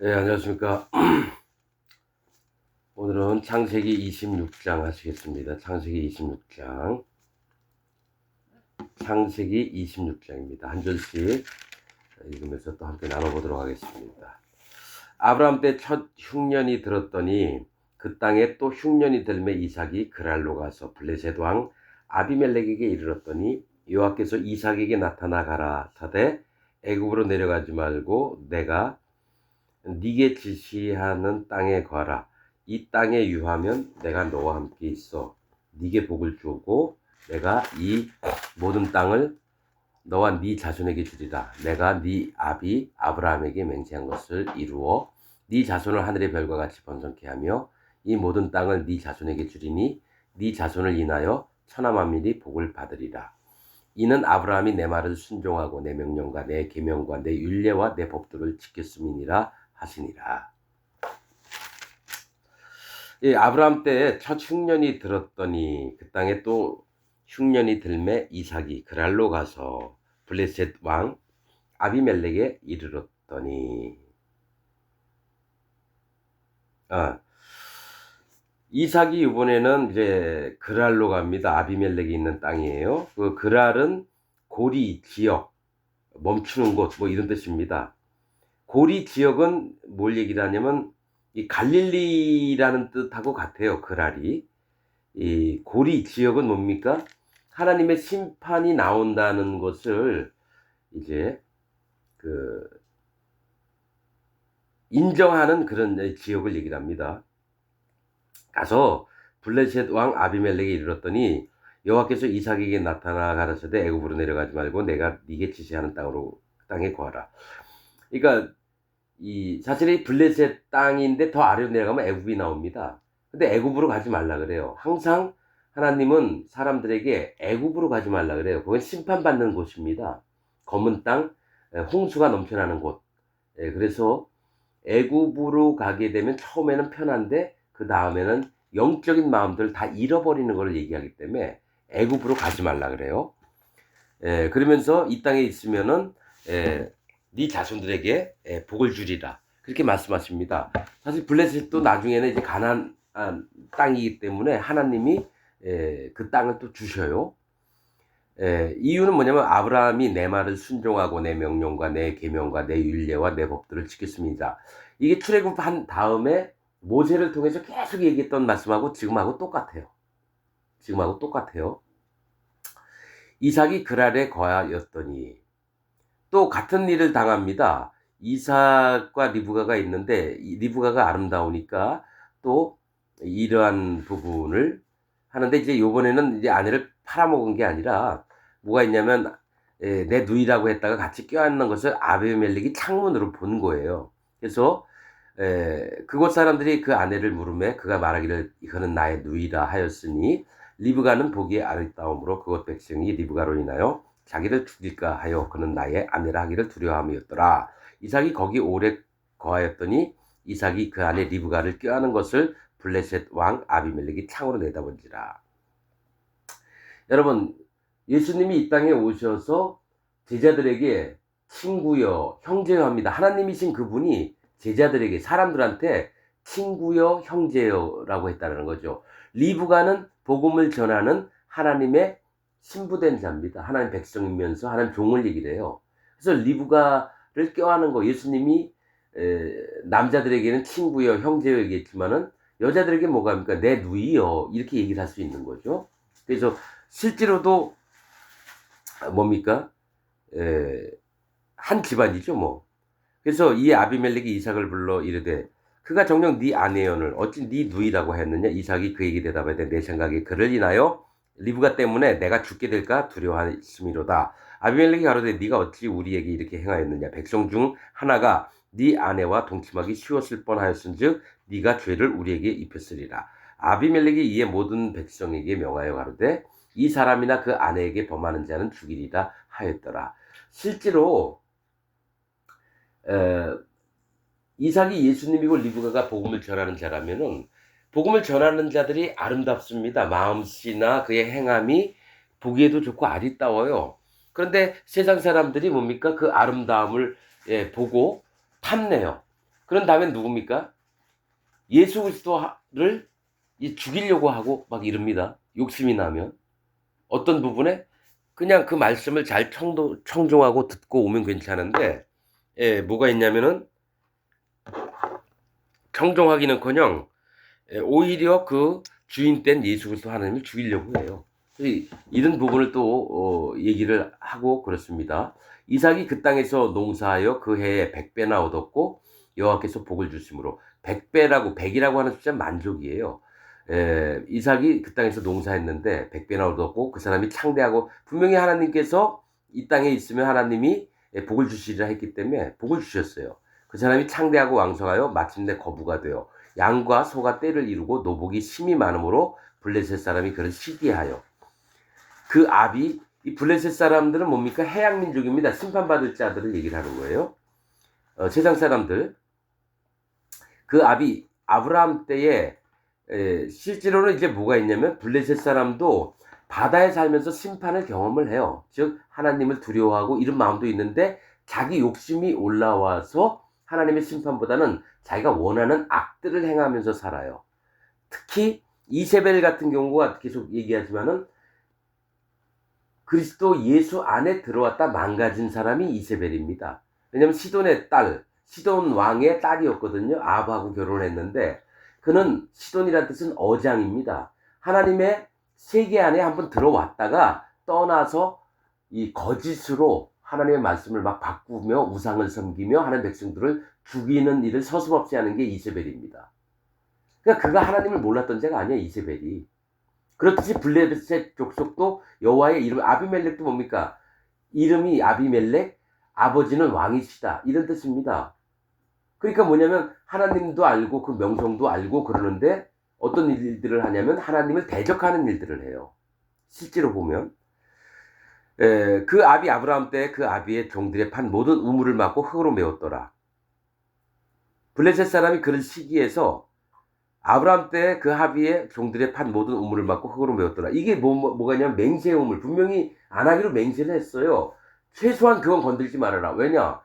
네, 안녕하십니까. 오늘은 창세기 26장 하시겠습니다. 창세기 26장. 창세기 26장입니다. 한 절씩 읽으면서 또 함께 나눠보도록 하겠습니다. 아브라함 때 첫 흉년이 들었더니 그 땅에 또 흉년이 들매 이삭이 그랄로 가서 블레셋 왕 아비멜렉에게 이르렀더니 여호와께서 이삭에게 나타나 가라사대 애굽으로 내려가지 말고 내가 네게 지시하는 땅에 거하라. 이 땅에 유하면 내가 너와 함께 있어 네게 복을 주고 내가 이 모든 땅을 너와 네 자손에게 주리라. 내가 네 아비 아브라함에게 맹세한 것을 이루어 네 자손을 하늘의 별과 같이 번성케 하며 이 모든 땅을 네 자손에게 주리니 네 자손을 인하여 천하 만민이 복을 받으리라. 이는 아브라함이 내 말을 순종하고 내 명령과 내 계명과 내 율례와 내 법도를 지켰음이니라 하시니라. 예, 아브라함 때 첫 흉년이 들었더니 그 땅에 또 흉년이 들매 이삭이 그랄로 가서 블레셋 왕 아비멜렉에 이르렀더니 이삭이 이번에는 이제 그랄로 갑니다. 아비멜렉이 있는 땅이에요. 그 그랄은 고리 지역, 멈추는 곳 뭐 이런 뜻입니다. 고리 지역은 뭘 얘기를 하냐면 이 갈릴리라는 뜻하고 같아요. 그랄이. 이 고리 지역은 뭡니까? 하나님의 심판이 나온다는 것을 이제 그 인정하는 그런 지역을 얘기를 합니다. 가서 블레셋 왕 아비멜렉에 이르렀더니 여호와께서 이삭에게 나타나 가라사대 애굽으로 내려가지 말고 내가 네게 지시하는 땅에 거하라. 그러니까 이 사실이 블레셋 땅인데 더 아래로 내려가면 애굽이 나옵니다. 근데 애굽으로 가지 말라 그래요. 항상 하나님은 사람들에게 애굽으로 가지 말라 그래요. 그건 심판받는 곳입니다. 검은 땅, 홍수가 넘쳐나는 곳. 그래서 애굽으로 가게 되면 처음에는 편한데 그 다음에는 영적인 마음들을 다 잃어버리는 걸 얘기하기 때문에 애굽으로 가지 말라 그래요. 그러면서 이 땅에 있으면은 네 자손들에게 복을 주리라 그렇게 말씀하십니다. 사실 블레셋도 나중에는 이제 가나안 땅이기 때문에 하나님이 그 땅을 또 주셔요. 이유는 뭐냐면 아브라함이 내 말을 순종하고 내 명령과 내 계명과 내 율례와 내 법들을 지켰습니다. 이게 출애굽한 다음에 모세를 통해서 계속 얘기했던 말씀하고 지금하고 똑같아요. 지금하고 똑같아요. 이삭이 그랄에 거하였더니 또 같은 일을 당합니다. 이삭과 리브가가 있는데 리브가가 아름다우니까 또 이러한 부분을 하는데 이제 요번에는 이제 아내를 팔아먹은 게 아니라 뭐가 있냐면 내 누이라고 했다가 같이 껴안는 것을 아비멜렉이 창문으로 본 거예요. 그래서 그곳 사람들이 그 아내를 물으매 그가 말하기를 이거는 나의 누이라 하였으니 리브가는 보기에 아름다움으로 그곳 백성이 리브가로 인하여 자기를 죽일까 하여 그는 나의 아내라 하기를 두려워함이었더라. 이삭이 거기 오래 거하였더니 이삭이 그 안에 리브가를 껴안은 것을 블레셋 왕 아비멜렉이 창으로 내다본지라. 여러분, 예수님이 이 땅에 오셔서 제자들에게 친구여, 형제여 합니다. 하나님이신 그분이 제자들에게, 사람들한테 친구여, 형제여라고 했다는 거죠. 리브가는 복음을 전하는 하나님의 신부된 자입니다. 하나님 백성이면서 하나님 종을 얘기를 해요. 그래서 리브가를 껴안은 거, 예수님이 남자들에게는 친구여, 형제여 얘기했지만은 여자들에게 뭐가 합니까? 내 누이여, 이렇게 얘기를 할 수 있는 거죠. 그래서 실제로도 뭡니까? 한 집안이죠, 뭐. 그래서 이 아비멜렉이 이삭을 불러 이르되 그가 정녕 네 아내연을 어찌 네 누이라고 했느냐. 이삭이 그에게 대답하되 내 생각에 그를 인하여 리브가 때문에 내가 죽게 될까 두려워하심이로다. 아비멜렉이 가로되 네가 어찌 우리에게 이렇게 행하였느냐. 백성 중 하나가 네 아내와 동침하기 쉬웠을 뻔하였은즉 네가 죄를 우리에게 입혔으리라. 아비멜렉이 이에 모든 백성에게 명하여 가로되 이 사람이나 그 아내에게 범하는 자는 죽이리라 하였더라. 실제로 이삭이 예수님이고 리브가가 복음을 전하는 자라면은 복음을 전하는 자들이 아름답습니다. 마음씨나 그의 행함이 보기에도 좋고 아리따워요. 그런데 세상 사람들이 뭡니까? 그 아름다움을 보고 탐내요. 그런 다음에 누굽니까? 예수 그리스도를 죽이려고 하고 막 이럽니다. 욕심이 나면. 어떤 부분에 그냥 그 말씀을 잘 청종하고 듣고 오면 괜찮은데, 예, 뭐가 있냐면은 청종하기는커녕 오히려 그 주인 된 예수 그리스도 하나님을 죽이려고 해요. 이런 부분을 또 얘기를 하고 그렇습니다. 이삭이 그 땅에서 농사하여 그 해에 100배나 얻었고 여호와께서 복을 주심으로 100배라고 100이라고 하는 숫자 만족이에요. 이삭이 그 땅에서 농사했는데 100배나 얻었고 그 사람이 창대하고 분명히 하나님께서 이 땅에 있으면 하나님이 복을 주시리라 했기 때문에 복을 주셨어요. 그 사람이 창대하고 왕성하여 마침내 거부가 되어 양과 소가 떼를 이루고 노복이 심이 많으므로 블레셋 사람이 그를 시기하여 그 압이 이 블레셋 사람들은 뭡니까? 해양 민족입니다. 심판받을 자들을 얘기를 하는 거예요. 세상 사람들. 그 압이 아브라함 때에 실제로는 이제 뭐가 있냐면 블레셋 사람도 바다에 살면서 심판을 경험을 해요. 즉 하나님을 두려워하고 이런 마음도 있는데 자기 욕심이 올라와서 하나님의 심판보다는 자기가 원하는 악들을 행하면서 살아요. 특히 이세벨 같은 경우가 계속 얘기하지만은 그리스도 예수 안에 들어왔다 망가진 사람이 이세벨입니다. 왜냐하면 시돈의 딸, 시돈 왕의 딸이었거든요. 아합하고 결혼했는데 그는 시돈이라는 뜻은 어장입니다. 하나님의 세계 안에 한번 들어왔다가 떠나서 이 거짓으로 하나님의 말씀을 막 바꾸며 우상을 섬기며 하는 백성들을 죽이는 일을 서슴없이 하는 게 이세벨입니다. 그러니까 그가 하나님을 몰랐던 자가 아니야, 이세벨이. 그렇듯이 블레셋 족속도 여호와의 이름, 아비멜렉도 뭡니까? 이름이 아비멜렉, 아버지는 왕이시다, 이런 뜻입니다. 그러니까 뭐냐면 하나님도 알고 그 명성도 알고 그러는데 어떤 일들을 하냐면 하나님을 대적하는 일들을 해요. 실제로 보면 그 아비 아브라함 때 그 아비의 종들의 판 모든 우물을 막고 흙으로 메웠더라. 블레셋 사람이 그런 시기에서 아브라함 때 그 아비의 종들의 판 모든 우물을 막고 흙으로 메웠더라. 이게 뭐가 있냐면 맹세의 우물. 분명히 안 하기로 맹세를 했어요. 최소한 그건 건들지 말아라. 왜냐?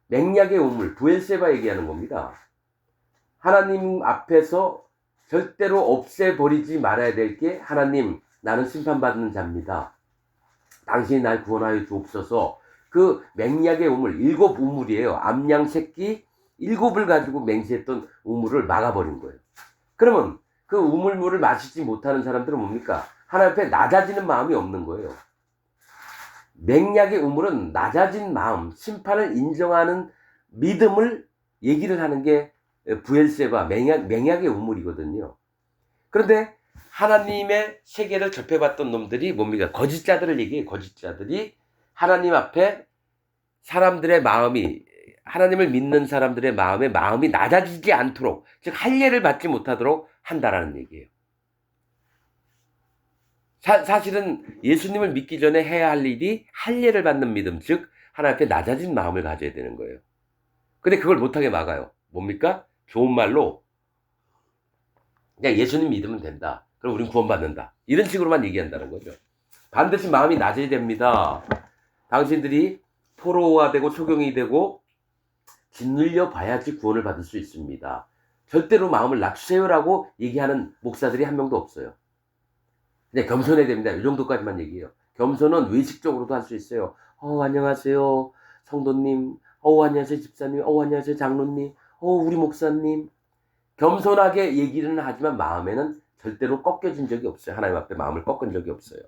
맹약의 우물, 부엘세바 얘기하는 겁니다. 하나님 앞에서 절대로 없애버리지 말아야 될 게 하나님, 나는 심판받는 자입니다. 당신이 날 구원하여 주옵소서. 그 맹약의 우물, 7 우물이에요. 암양 새끼 7을 가지고 맹세했던 우물을 막아버린 거예요. 그러면 그 우물물을 마시지 못하는 사람들은 뭡니까? 하나님 앞에 낮아지는 마음이 없는 거예요. 맹약의 우물은 낮아진 마음, 심판을 인정하는 믿음을 얘기를 하는 게 부엘세바, 맹약의 우물이거든요. 그런데 하나님의 세계를 접해봤던 놈들이 뭡니까? 거짓자들을 얘기해요. 거짓자들이 하나님 앞에 사람들의 마음이, 하나님을 믿는 사람들의 마음이 낮아지지 않도록, 즉 할례를 받지 못하도록 한다라는 얘기예요. 사실은 예수님을 믿기 전에 해야 할 일이 할례를 받는 믿음, 즉 하나님 앞에 낮아진 마음을 가져야 되는 거예요. 근데 그걸 못하게 막아요. 뭡니까? 좋은 말로 그냥 예수님 믿으면 된다. 그럼 우린 구원받는다. 이런 식으로만 얘기한다는 거죠. 반드시 마음이 낮아야 됩니다. 당신들이 포로가 되고 초경이 되고 짓눌려 봐야지 구원을 받을 수 있습니다. 절대로 마음을 낮추세요라고 얘기하는 목사들이 한 명도 없어요. 그냥 겸손해야 됩니다. 이 정도까지만 얘기해요. 겸손은 외식적으로도 할 수 있어요. 안녕하세요 성도님, 안녕하세요 집사님, 안녕하세요 장로님, 우리 목사님. 겸손하게 얘기는 하지만 마음에는 절대로 꺾여진 적이 없어요. 하나님 앞에 마음을 꺾은 적이 없어요.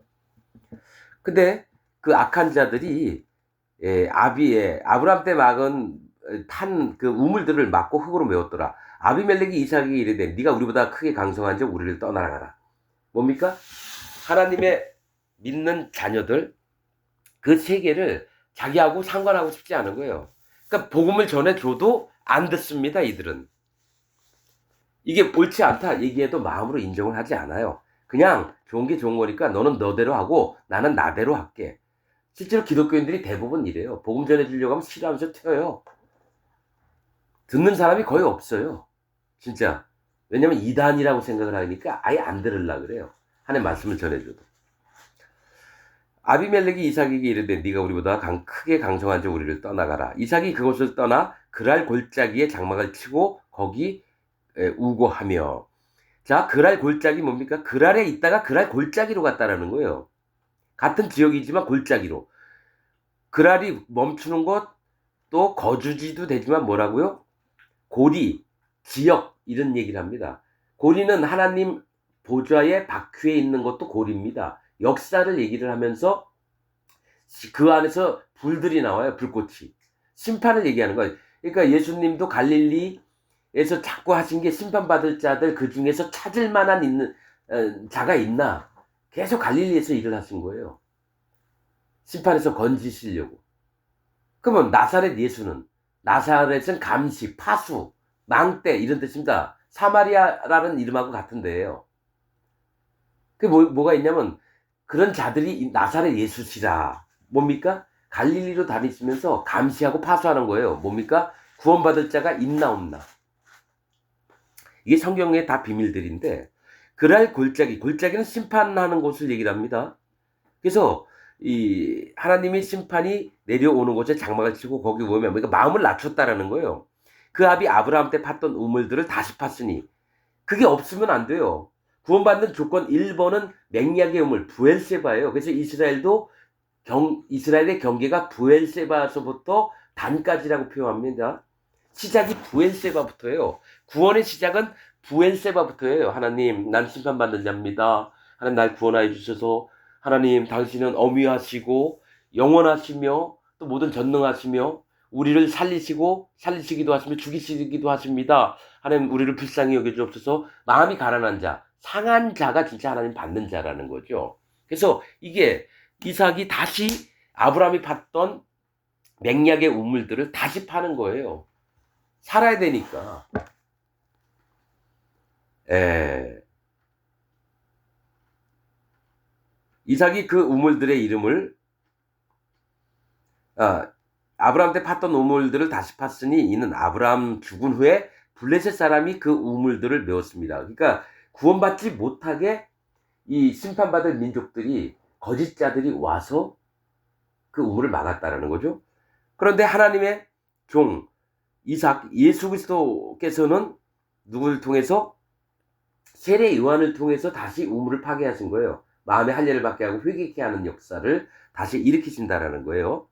근데 그 악한 자들이 아브라함 때 막은 탄 그 우물들을 막고 흙으로 메웠더라. 아비멜렉이 이삭에게 이르되 네가 우리보다 크게 강성한 자 우리를 떠나가라. 뭡니까? 하나님의 믿는 자녀들, 그 세계를 자기하고 상관하고 싶지 않은 거예요. 그러니까 복음을 전해줘도 안 듣습니다. 이들은. 이게 옳지 않다 얘기해도 마음으로 인정을 하지 않아요. 그냥 좋은 게 좋은 거니까 너는 너대로 하고 나는 나대로 할게. 실제로 기독교인들이 대부분 이래요. 복음 전해주려고 하면 싫어하면서 튀어요. 듣는 사람이 거의 없어요. 진짜. 왜냐면 이단이라고 생각을 하니까 아예 안 들으려고 그래요. 하나님 말씀을 전해줘도. 아비멜렉이 이삭에게 이르되 네가 우리보다 크게 강성한 자 우리를 떠나가라. 이삭이 그곳을 떠나 그랄 골짜기에 장막을 치고 거기 우거하며. 자, 그랄 골짜기 뭡니까? 그랄에 있다가 그랄 골짜기로 갔다라는 거예요. 같은 지역이지만 골짜기로. 그랄이 멈추는 곳, 또 거주지도 되지만 뭐라고요? 고리, 지역 이런 얘기를 합니다. 고리는 하나님 보좌의 바퀴에 있는 것도 고리입니다. 역사를 얘기를 하면서 그 안에서 불들이 나와요. 불꽃이. 심판을 얘기하는 거예요. 그러니까 예수님도 갈릴리에서 자꾸 하신 게 심판받을 자들 그 중에서 찾을 만한 자가 있나? 계속 갈릴리에서 일을 하신 거예요. 심판에서 건지시려고. 그러면 나사렛 예수는, 나사렛은 감시, 파수, 망대 이런 뜻입니다. 사마리아라는 이름하고 같은 데예요. 그 뭐가 있냐면 그런 자들이 나사렛 예수시라. 뭡니까? 갈릴리로 다니시면서 감시하고 파수하는 거예요. 뭡니까? 구원받을 자가 있나 없나. 이게 성경의 다 비밀들인데, 그랄 골짜기는 심판하는 곳을 얘기를 합니다. 그래서 이 하나님의 심판이 내려오는 곳에 장막을 치고 거기 오면 그러니까 마음을 낮췄다라는 거예요. 그 압이 아브라함 때 팠던 우물들을 다시 팠으니 그게 없으면 안 돼요. 구원받는 조건 1번은 맹약의 우물 부엘세바예요. 그래서 이스라엘의 경계가 부엘세바서부터 단까지라고 표현합니다. 시작이 부엘세바부터예요. 구원의 시작은 부엘세바부터예요. 하나님, 난 심판받는 자입니다. 하나님, 날 구원하여 주셔서 하나님, 당신은 엄위하시고 영원하시며 또 모든 전능하시며 우리를 살리시기도 하시며 죽이시기도 하십니다. 하나님, 우리를 불쌍히 여겨주옵소서. 마음이 가난한 자, 상한 자가 진짜 하나님 받는 자라는 거죠. 그래서 이게 이삭이 다시 아브라함이 팠던 맹약의 우물들을 다시 파는 거예요. 살아야 되니까. 이삭이 그 우물들의 이름을 아브라함 때 팠던 우물들을 다시 팠으니 이는 아브라함 죽은 후에 블레셋 사람이 그 우물들을 메웠습니다. 그러니까 구원받지 못하게 이 심판받을 민족들이 거짓자들이 와서 그 우물을 막았다라는 거죠. 그런데 하나님의 종 이삭 예수 그리스도께서는 누구를 통해서 세례 요한을 통해서 다시 우물을 파괴하신 거예요. 마음의 할례를 받게 하고 회개케 하는 역사를 다시 일으키신다라는 거예요.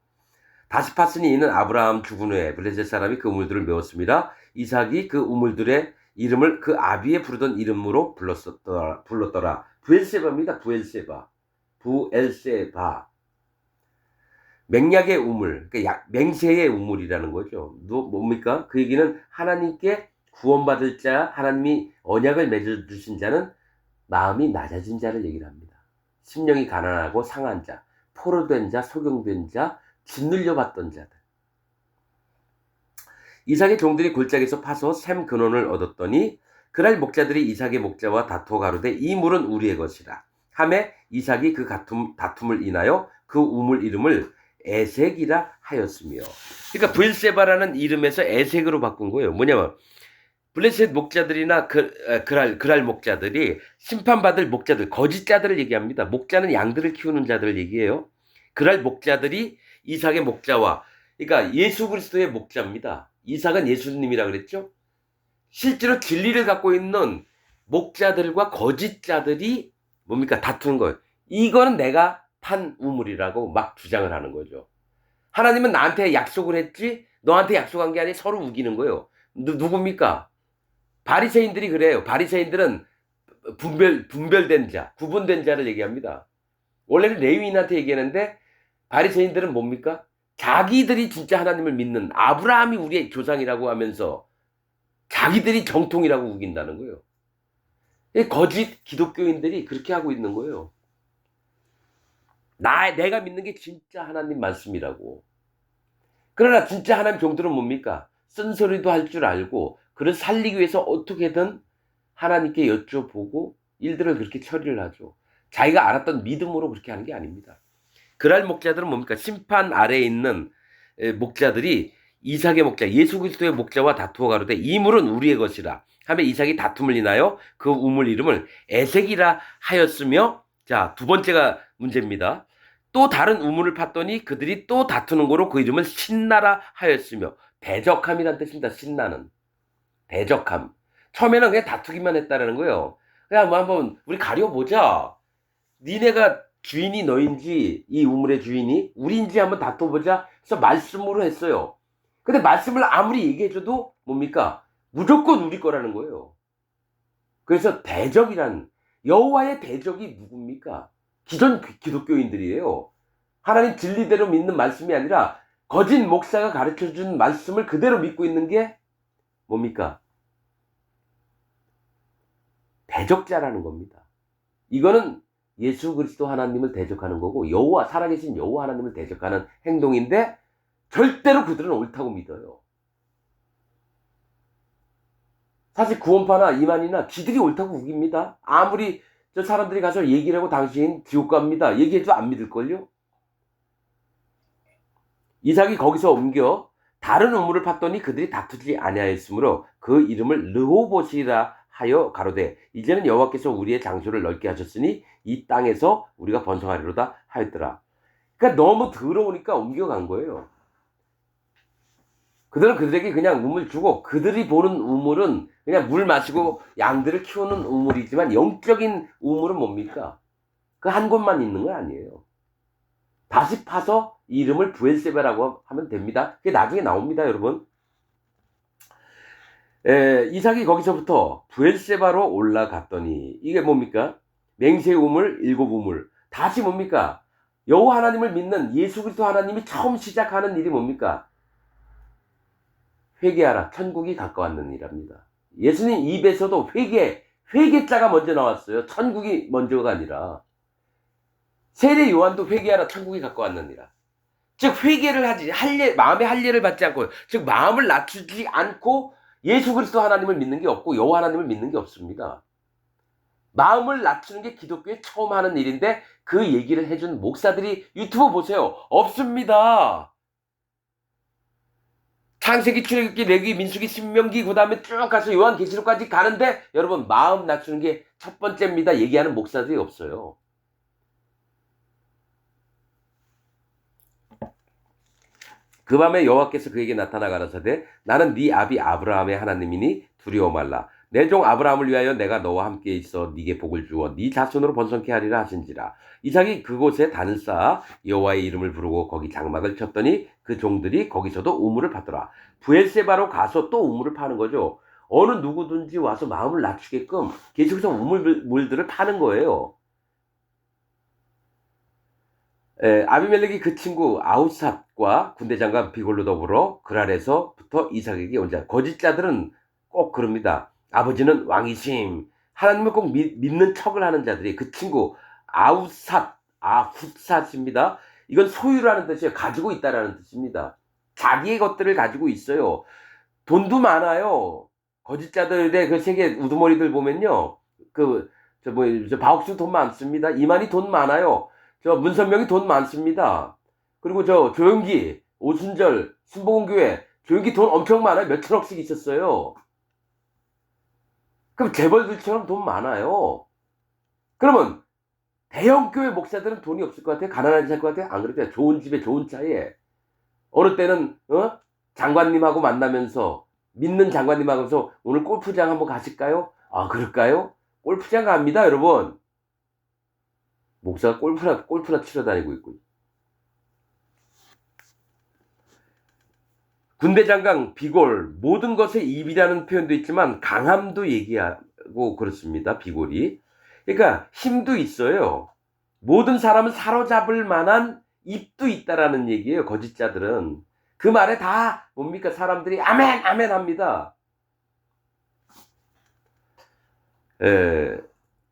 다시 팠으니 이는 아브라함 죽은 후에 블레셋 사람이 그 우물들을 메웠습니다. 이삭이 그 우물들의 이름을 그 아비에 부르던 이름으로 불렀더라. 부엘세바입니다. 부엘세바. 맹약의 우물, 그러니까 맹세의 우물이라는 거죠. 뭡니까? 그 얘기는 하나님께 구원받을 자, 하나님이 언약을 맺어주신 자는 마음이 낮아진 자를 얘기를 합니다. 심령이 가난하고 상한 자, 포로된 자, 소경된 자, 짓눌려 받던 자들. 이삭의 종들이 골짜기에서 파서 샘 근원을 얻었더니 그날 목자들이 이삭의 목자와 다투어 가로되 이 물은 우리의 것이라. 하매 이삭이 그 다툼을 인하여 그 우물 이름을 에색이라 하였으며. 그러니까 부엘세바라는 이름에서 에색으로 바꾼 거예요. 뭐냐면 블레셋 목자들이나 그랄 목자들이 심판받을 목자들, 거짓자들을 얘기합니다. 목자는 양들을 키우는 자들을 얘기해요. 그랄 목자들이 이삭의 목자와, 그러니까 예수 그리스도의 목자입니다. 이삭은 예수님이라 그랬죠. 실제로 진리를 갖고 있는 목자들과 거짓자들이 뭡니까? 다투는 거예요. 이거는 내가 판 우물이라고 막 주장을 하는 거죠. 하나님은 나한테 약속을 했지 너한테 약속한 게 아니라 서로 우기는 거예요. 누굽니까? 바리새인들이 그래요. 바리새인들은 분별된 자, 구분된 자를 얘기합니다. 원래는 레위인한테 얘기하는데 바리새인들은 뭡니까? 자기들이 진짜 하나님을 믿는 아브라함이 우리의 조상이라고 하면서 자기들이 정통이라고 우긴다는 거예요. 거짓 기독교인들이 그렇게 하고 있는 거예요. 내가 믿는 게 진짜 하나님 말씀이라고. 그러나 진짜 하나님 종들은 뭡니까? 쓴소리도 할 줄 알고 그를 살리기 위해서 어떻게든 하나님께 여쭤보고 일들을 그렇게 처리를 하죠. 자기가 알았던 믿음으로 그렇게 하는 게 아닙니다. 그랄 목자들은 뭡니까? 심판 아래에 있는 목자들이 이삭의 목자, 예수 그리스도의 목자와 다투어 가로되 이 물은 우리의 것이라. 하며 이삭이 다툼을 인하여 그 우물 이름을 에색이라 하였으며, 자, 두 번째가 문제입니다. 또 다른 우물을 팠더니 그들이 또 다투는 거로 그 이름을 신나라 하였으며, 대적함이란 뜻입니다. 신나는. 대적함. 처음에는 그냥 다투기만 했다라는 거예요. 그냥 뭐 한번 우리 가려보자. 니네가 주인이 너인지 이 우물의 주인이 우리인지 한번 다퉈보자. 그래서 말씀으로 했어요. 근데 말씀을 아무리 얘기해줘도 뭡니까? 무조건 우리 거라는 거예요. 그래서 대적이란, 여호와의 대적이 누굽니까? 기존 기독교인들이에요. 하나님 진리대로 믿는 말씀이 아니라 거짓 목사가 가르쳐준 말씀을 그대로 믿고 있는 게 뭡니까? 대적자라는 겁니다. 이거는 예수 그리스도 하나님을 대적하는 거고, 여호와, 살아계신 여호와 하나님을 대적하는 행동인데 절대로 그들은 옳다고 믿어요. 사실 구원파나 이만희나 지들이 옳다고 우깁니다. 아무리 저 사람들이 가서 얘기를 하고 당신 지옥 갑니다 얘기해도 안 믿을걸요. 이삭이 거기서 옮겨 다른 우물을 팠더니 그들이 다투지 아니하였으므로 그 이름을 르호봇이라 하여 가로되, 이제는 여호와께서 우리의 장소를 넓게 하셨으니 이 땅에서 우리가 번성하리로다 하였더라. 그러니까 너무 더러우니까 옮겨간 거예요. 그들은 그들에게 그냥 우물 주고, 그들이 보는 우물은 그냥 물 마시고 양들을 키우는 우물이지만 영적인 우물은 뭡니까? 그 한 곳만 있는 거 아니에요. 다시 파서 이름을 브엘세바라고 하면 됩니다. 그게 나중에 나옵니다, 여러분. 이삭이 거기서부터 브엘세바로 올라갔더니, 이게 뭡니까? 맹세 우물, 일곱 우물. 다시 뭡니까? 여호와 하나님을 믿는 예수 그리스도 하나님이 처음 시작하는 일이 뭡니까? 회개하라, 천국이 가까웠느니랍니다. 예수님 입에서도 회개자가 먼저 나왔어요. 천국이 먼저가 아니라. 세례 요한도 회개하라, 천국이 가까웠느니라. 즉 회개를 하지, 마음의 할례를 받지 않고, 즉 마음을 낮추지 않고 예수 그리스도 하나님을 믿는 게 없고 여호와 하나님을 믿는 게 없습니다. 마음을 낮추는 게 기독교에 처음 하는 일인데, 그 얘기를 해준 목사들이 유튜브 보세요. 없습니다. 창세기, 출애굽기, 레위기, 민수기, 신명기, 그 다음에 쭉 가서 요한계시록까지 가는데 여러분 마음 낮추는 게 첫 번째입니다 얘기하는 목사들이 없어요. 그 밤에 여호와께서 그에게 나타나 가라사대, 나는 네 아비 아브라함의 하나님이니 두려워 말라. 내 종 아브라함을 위하여 내가 너와 함께 있어 네게 복을 주어 네 자손으로 번성케 하리라 하신지라. 이삭이 그곳에 단을 쌓아 여호와의 이름을 부르고 거기 장막을 쳤더니 그 종들이 거기서도 우물을 파더라. 브엘세바로 가서 또 우물을 파는 거죠. 어느 누구든지 와서 마음을 낮추게끔 계속해서 우물들을 파는 거예요. 아비멜렉이 그 친구 아우삿과 군대장관 비골로 더불어 그랄에서부터 이삭에게 온 자. 거짓자들은 꼭 그럽니다. 아버지는 왕이심, 하나님을 꼭 믿는 척을 하는 자들이, 그 친구 아후삿입니다. 이건 소유라는 뜻이에요. 가지고 있다라는 뜻입니다. 자기의 것들을 가지고 있어요. 돈도 많아요. 거짓자들의 그 세계 우두머리들 보면요, 저 박옥순 돈 많습니다. 이만희 돈 많아요. 저 문선명이 돈 많습니다. 그리고 저 조영기, 오순절, 순복음교회 조영기 돈 엄청 많아요. 몇 천억씩 있었어요. 그럼 재벌들처럼 돈 많아요. 그러면 대형교회 목사들은 돈이 없을 것 같아요? 가난하지 않을 것 같아요? 안 그렇죠. 좋은 집에 좋은 차에. 어느 때는 장관님하고 만나면서, 믿는 장관님하고서 오늘 골프장 한번 가실까요? 아, 그럴까요? 골프장 갑니다, 여러분. 목사가 골프나 치러 다니고 있고. 군대장관 비골, 모든 것에 입이라는 표현도 있지만 강함도 얘기하고 그렇습니다. 비골이. 그러니까 힘도 있어요. 모든 사람을 사로잡을 만한 입도 있다라는 얘기예요. 거짓자들은. 그 말에 다 뭡니까? 사람들이 아멘 아멘 합니다.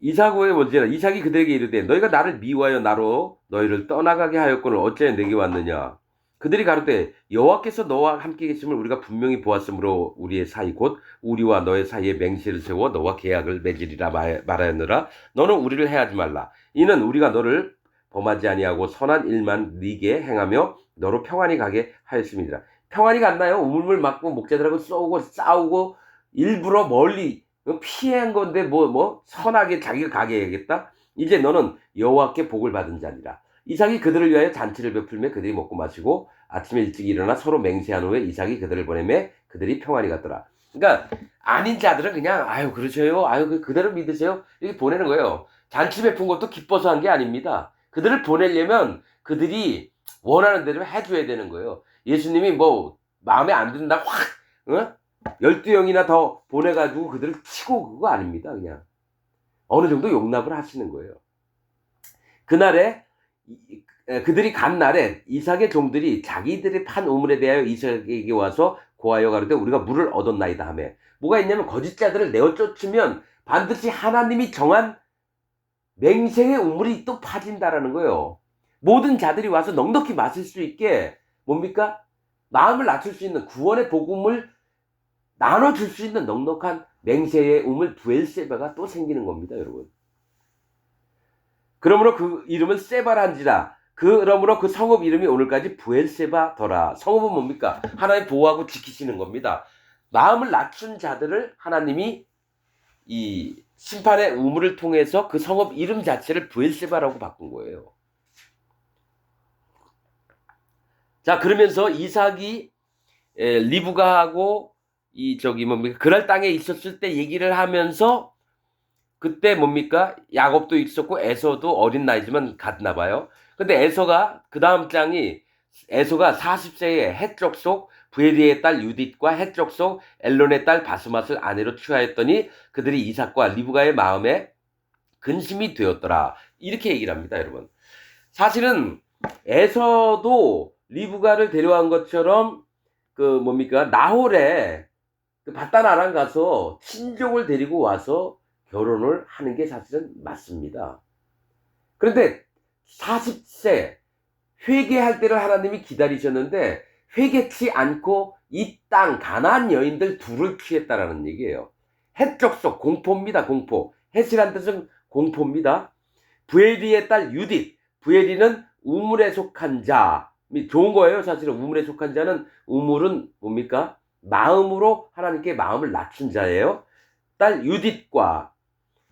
이삭의 문제는, 이삭이 그들에게 이르되 너희가 나를 미워하여 나로 너희를 떠나가게 하였거늘 어찌하여 내게 왔느냐. 그들이 가로되 여호와께서 너와 함께 계심을 우리가 분명히 보았으므로 우리의 사이 곧 우리와 너의 사이에 맹세를 세워 너와 계약을 맺으리라 말하였느라. 너는 우리를 해하지 말라. 이는 우리가 너를 범하지 아니하고 선한 일만 네게 행하며 너로 평안히 가게 하였음이니라. 평안히 갔나요? 우물물 맞고 목자들하고 싸우고 일부러 멀리 피한 건데 선하게 자기가 가게 해야겠다. 이제 너는 여호와께 복을 받은 자니라. 이삭이 그들을 위하여 잔치를 베풀며 그들이 먹고 마시고 아침에 일찍 일어나 서로 맹세한 후에 이삭이 그들을 보내매 그들이 평안히 갔더라. 그러니까 아닌 자들은 그냥 아유 그러셔요, 아유 그대로 믿으세요 이렇게 보내는 거예요. 잔치 베푼 것도 기뻐서 한 게 아닙니다. 그들을 보내려면 그들이 원하는 대로 해줘야 되는 거예요. 예수님이 뭐 마음에 안 든다 확 12명이나 더 보내가지고 그들을 치고 그거 아닙니다. 그냥 어느 정도 용납을 하시는 거예요. 그날에 그들이 간 날에 이삭의 종들이 자기들이 판 우물에 대하여 이삭에게 와서 고하여 가로되 우리가 물을 얻었나이다 하며, 뭐가 있냐면 거짓자들을 내어 쫓으면 반드시 하나님이 정한 맹세의 우물이 또 파진다라는 거예요. 모든 자들이 와서 넉넉히 마실 수 있게 뭡니까? 마음을 낮출 수 있는 구원의 복음을 나눠줄 수 있는 넉넉한 맹세의 우물 부엘세바가 또 생기는 겁니다, 여러분. 그러므로 그 이름은 세바란지라. 그러므로 그 성읍 이름이 오늘까지 부엘세바더라. 성읍은 뭡니까? 하나님 보호하고 지키시는 겁니다. 마음을 낮춘 자들을 하나님이 이 심판의 우물을 통해서 그 성읍 이름 자체를 부엘세바라고 바꾼 거예요. 자, 그러면서 이삭이 리브가하고 이 저기 뭡니까? 그랄 땅에 있었을 때 얘기를 하면서 그때 뭡니까? 야곱도 있었고 에서도 어린 나이지만 갔나 봐요. 근데 에서가 그 다음 장이 에서가 40세에 헷 쪽 부에리의 딸 유딧과 헷 쪽 엘론의 딸 바스맛을 아내로 취하였더니 그들이 이삭과 리브가의 마음에 근심이 되었더라. 이렇게 얘기를 합니다, 여러분. 사실은 에서도 리브가를 데려간 것처럼 그 뭡니까? 나홀에 그 바단 아람 가서 친족을 데리고 와서 결혼을 하는 게 사실은 맞습니다. 그런데 40세 회개할 때를 하나님이 기다리셨는데 회개치 않고 이 땅 가나안 여인들 둘을 취했다라는 얘기예요. 헷족속 공포입니다. 공포. 헷이란 뜻은 공포입니다. 부에리의 딸 유딧. 부에리는 우물에 속한 자. 좋은 거예요. 사실은 우물에 속한 자는 우물은 뭡니까? 마음으로 하나님께 마음을 낮춘 자예요. 딸 유딧과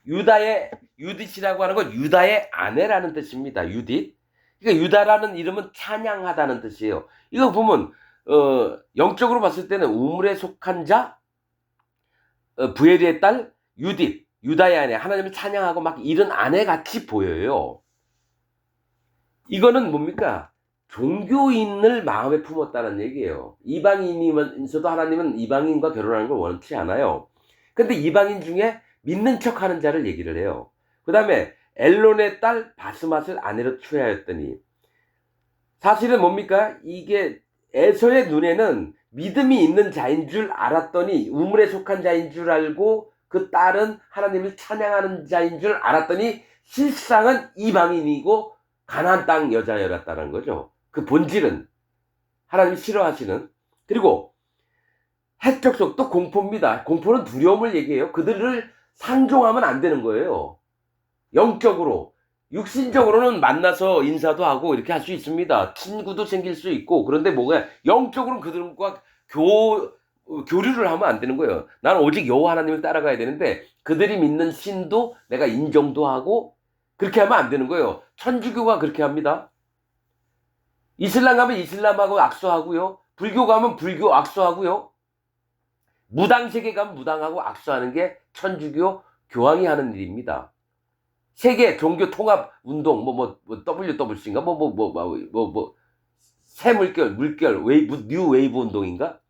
유다의 유딧이라고 하는 건 유다의 아내라는 뜻입니다. 유딧. 그러니까 유다라는 이름은 찬양하다는 뜻이에요. 이거 보면 영적으로 봤을 때는 우물에 속한 자, 부에리의 딸 유딧, 유다의 아내, 하나님을 찬양하고 막 이런 아내 같이 보여요. 이거는 뭡니까? 종교인을 마음에 품었다는 얘기예요. 이방인이면서도 하나님은 이방인과 결혼하는 걸 원치 않아요. 근데 이방인 중에 믿는 척하는 자를 얘기를 해요. 그 다음에 엘론의 딸 바스맛을 아내로 취하였더니, 사실은 뭡니까? 이게 에서의 눈에는 믿음이 있는 자인 줄 알았더니, 우물에 속한 자인 줄 알고 그 딸은 하나님을 찬양하는 자인 줄 알았더니 실상은 이방인이고 가나안 땅 여자였다는 거죠. 그 본질은 하나님이 싫어하시는. 그리고 헷족속 또 공포입니다. 공포는 두려움을 얘기해요. 그들을 상종하면 안 되는 거예요. 영적으로. 육신적으로는 만나서 인사도 하고 이렇게 할 수 있습니다. 친구도 생길 수 있고. 그런데 뭐가 영적으로는 그들과 교류를 하면 안 되는 거예요. 나는 오직 여호와 하나님을 따라가야 되는데 그들이 믿는 신도 내가 인정도 하고 그렇게 하면 안 되는 거예요. 천주교가 그렇게 합니다. 이슬람 가면 이슬람하고 악수하고요. 불교 가면 불교 악수하고요. 무당세계 가면 무당하고 악수하는 게 천주교 교황이 하는 일입니다. 세계 종교 통합 운동, WWC인가? 새 물결, 뉴 웨이브 운동인가?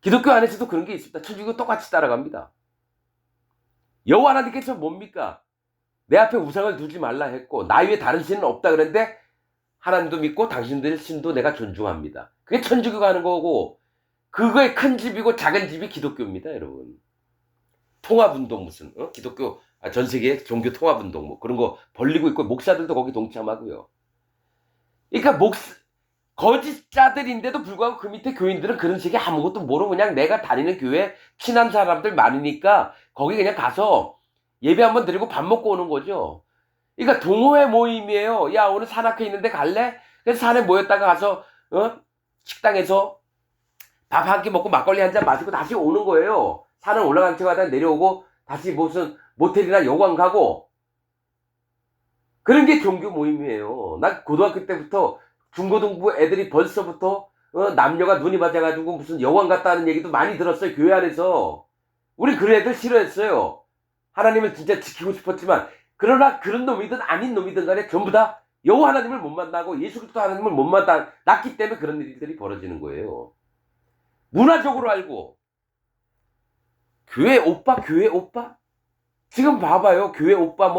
기독교 안에서도 그런 게 있습니다. 천주교 똑같이 따라갑니다. 여호와 하나님께서 뭡니까? 내 앞에 우상을 두지 말라 했고, 나 위에 다른 신은 없다 그랬는데, 하나님도 믿고 당신들 신도 내가 존중합니다. 그게 천주교가 하는 거고, 그거의 큰 집이고 작은 집이 기독교입니다, 여러분. 통합운동 무슨, 기독교, 전 세계 종교 통합운동, 뭐 그런 거 벌리고 있고, 목사들도 거기 동참하고요. 그러니까 거짓자들인데도 불구하고 그 밑에 교인들은 그런 식의 아무것도 모르고 그냥 내가 다니는 교회 친한 사람들 많으니까 거기 그냥 가서 예배 한번 드리고 밥 먹고 오는 거죠. 그러니까 동호회 모임이에요. 야, 오늘 산 앞에 있는데 갈래? 그래서 산에 모였다가 가서 식당에서 밥 한 끼 먹고 막걸리 한 잔 마시고 다시 오는 거예요. 산을 올라간 척 하다 내려오고 다시 무슨 모텔이나 여관 가고. 그런 게 종교 모임이에요. 나 고등학교 때부터 중고등부 애들이 벌써부터 남녀가 눈이 맞아가지고 무슨 여왕 같다는 얘기도 많이 들었어요. 교회 안에서. 우리 그런 애들 싫어했어요. 하나님을 진짜 지키고 싶었지만 그러나 그런 놈이든 아닌 놈이든 간에 전부 다 여호와 하나님을 못 만나고 예수 그리스도 하나님을 못 만났기 때문에 그런 일들이 벌어지는 거예요. 문화적으로 알고 교회 오빠 지금 봐봐요. 교회 오빠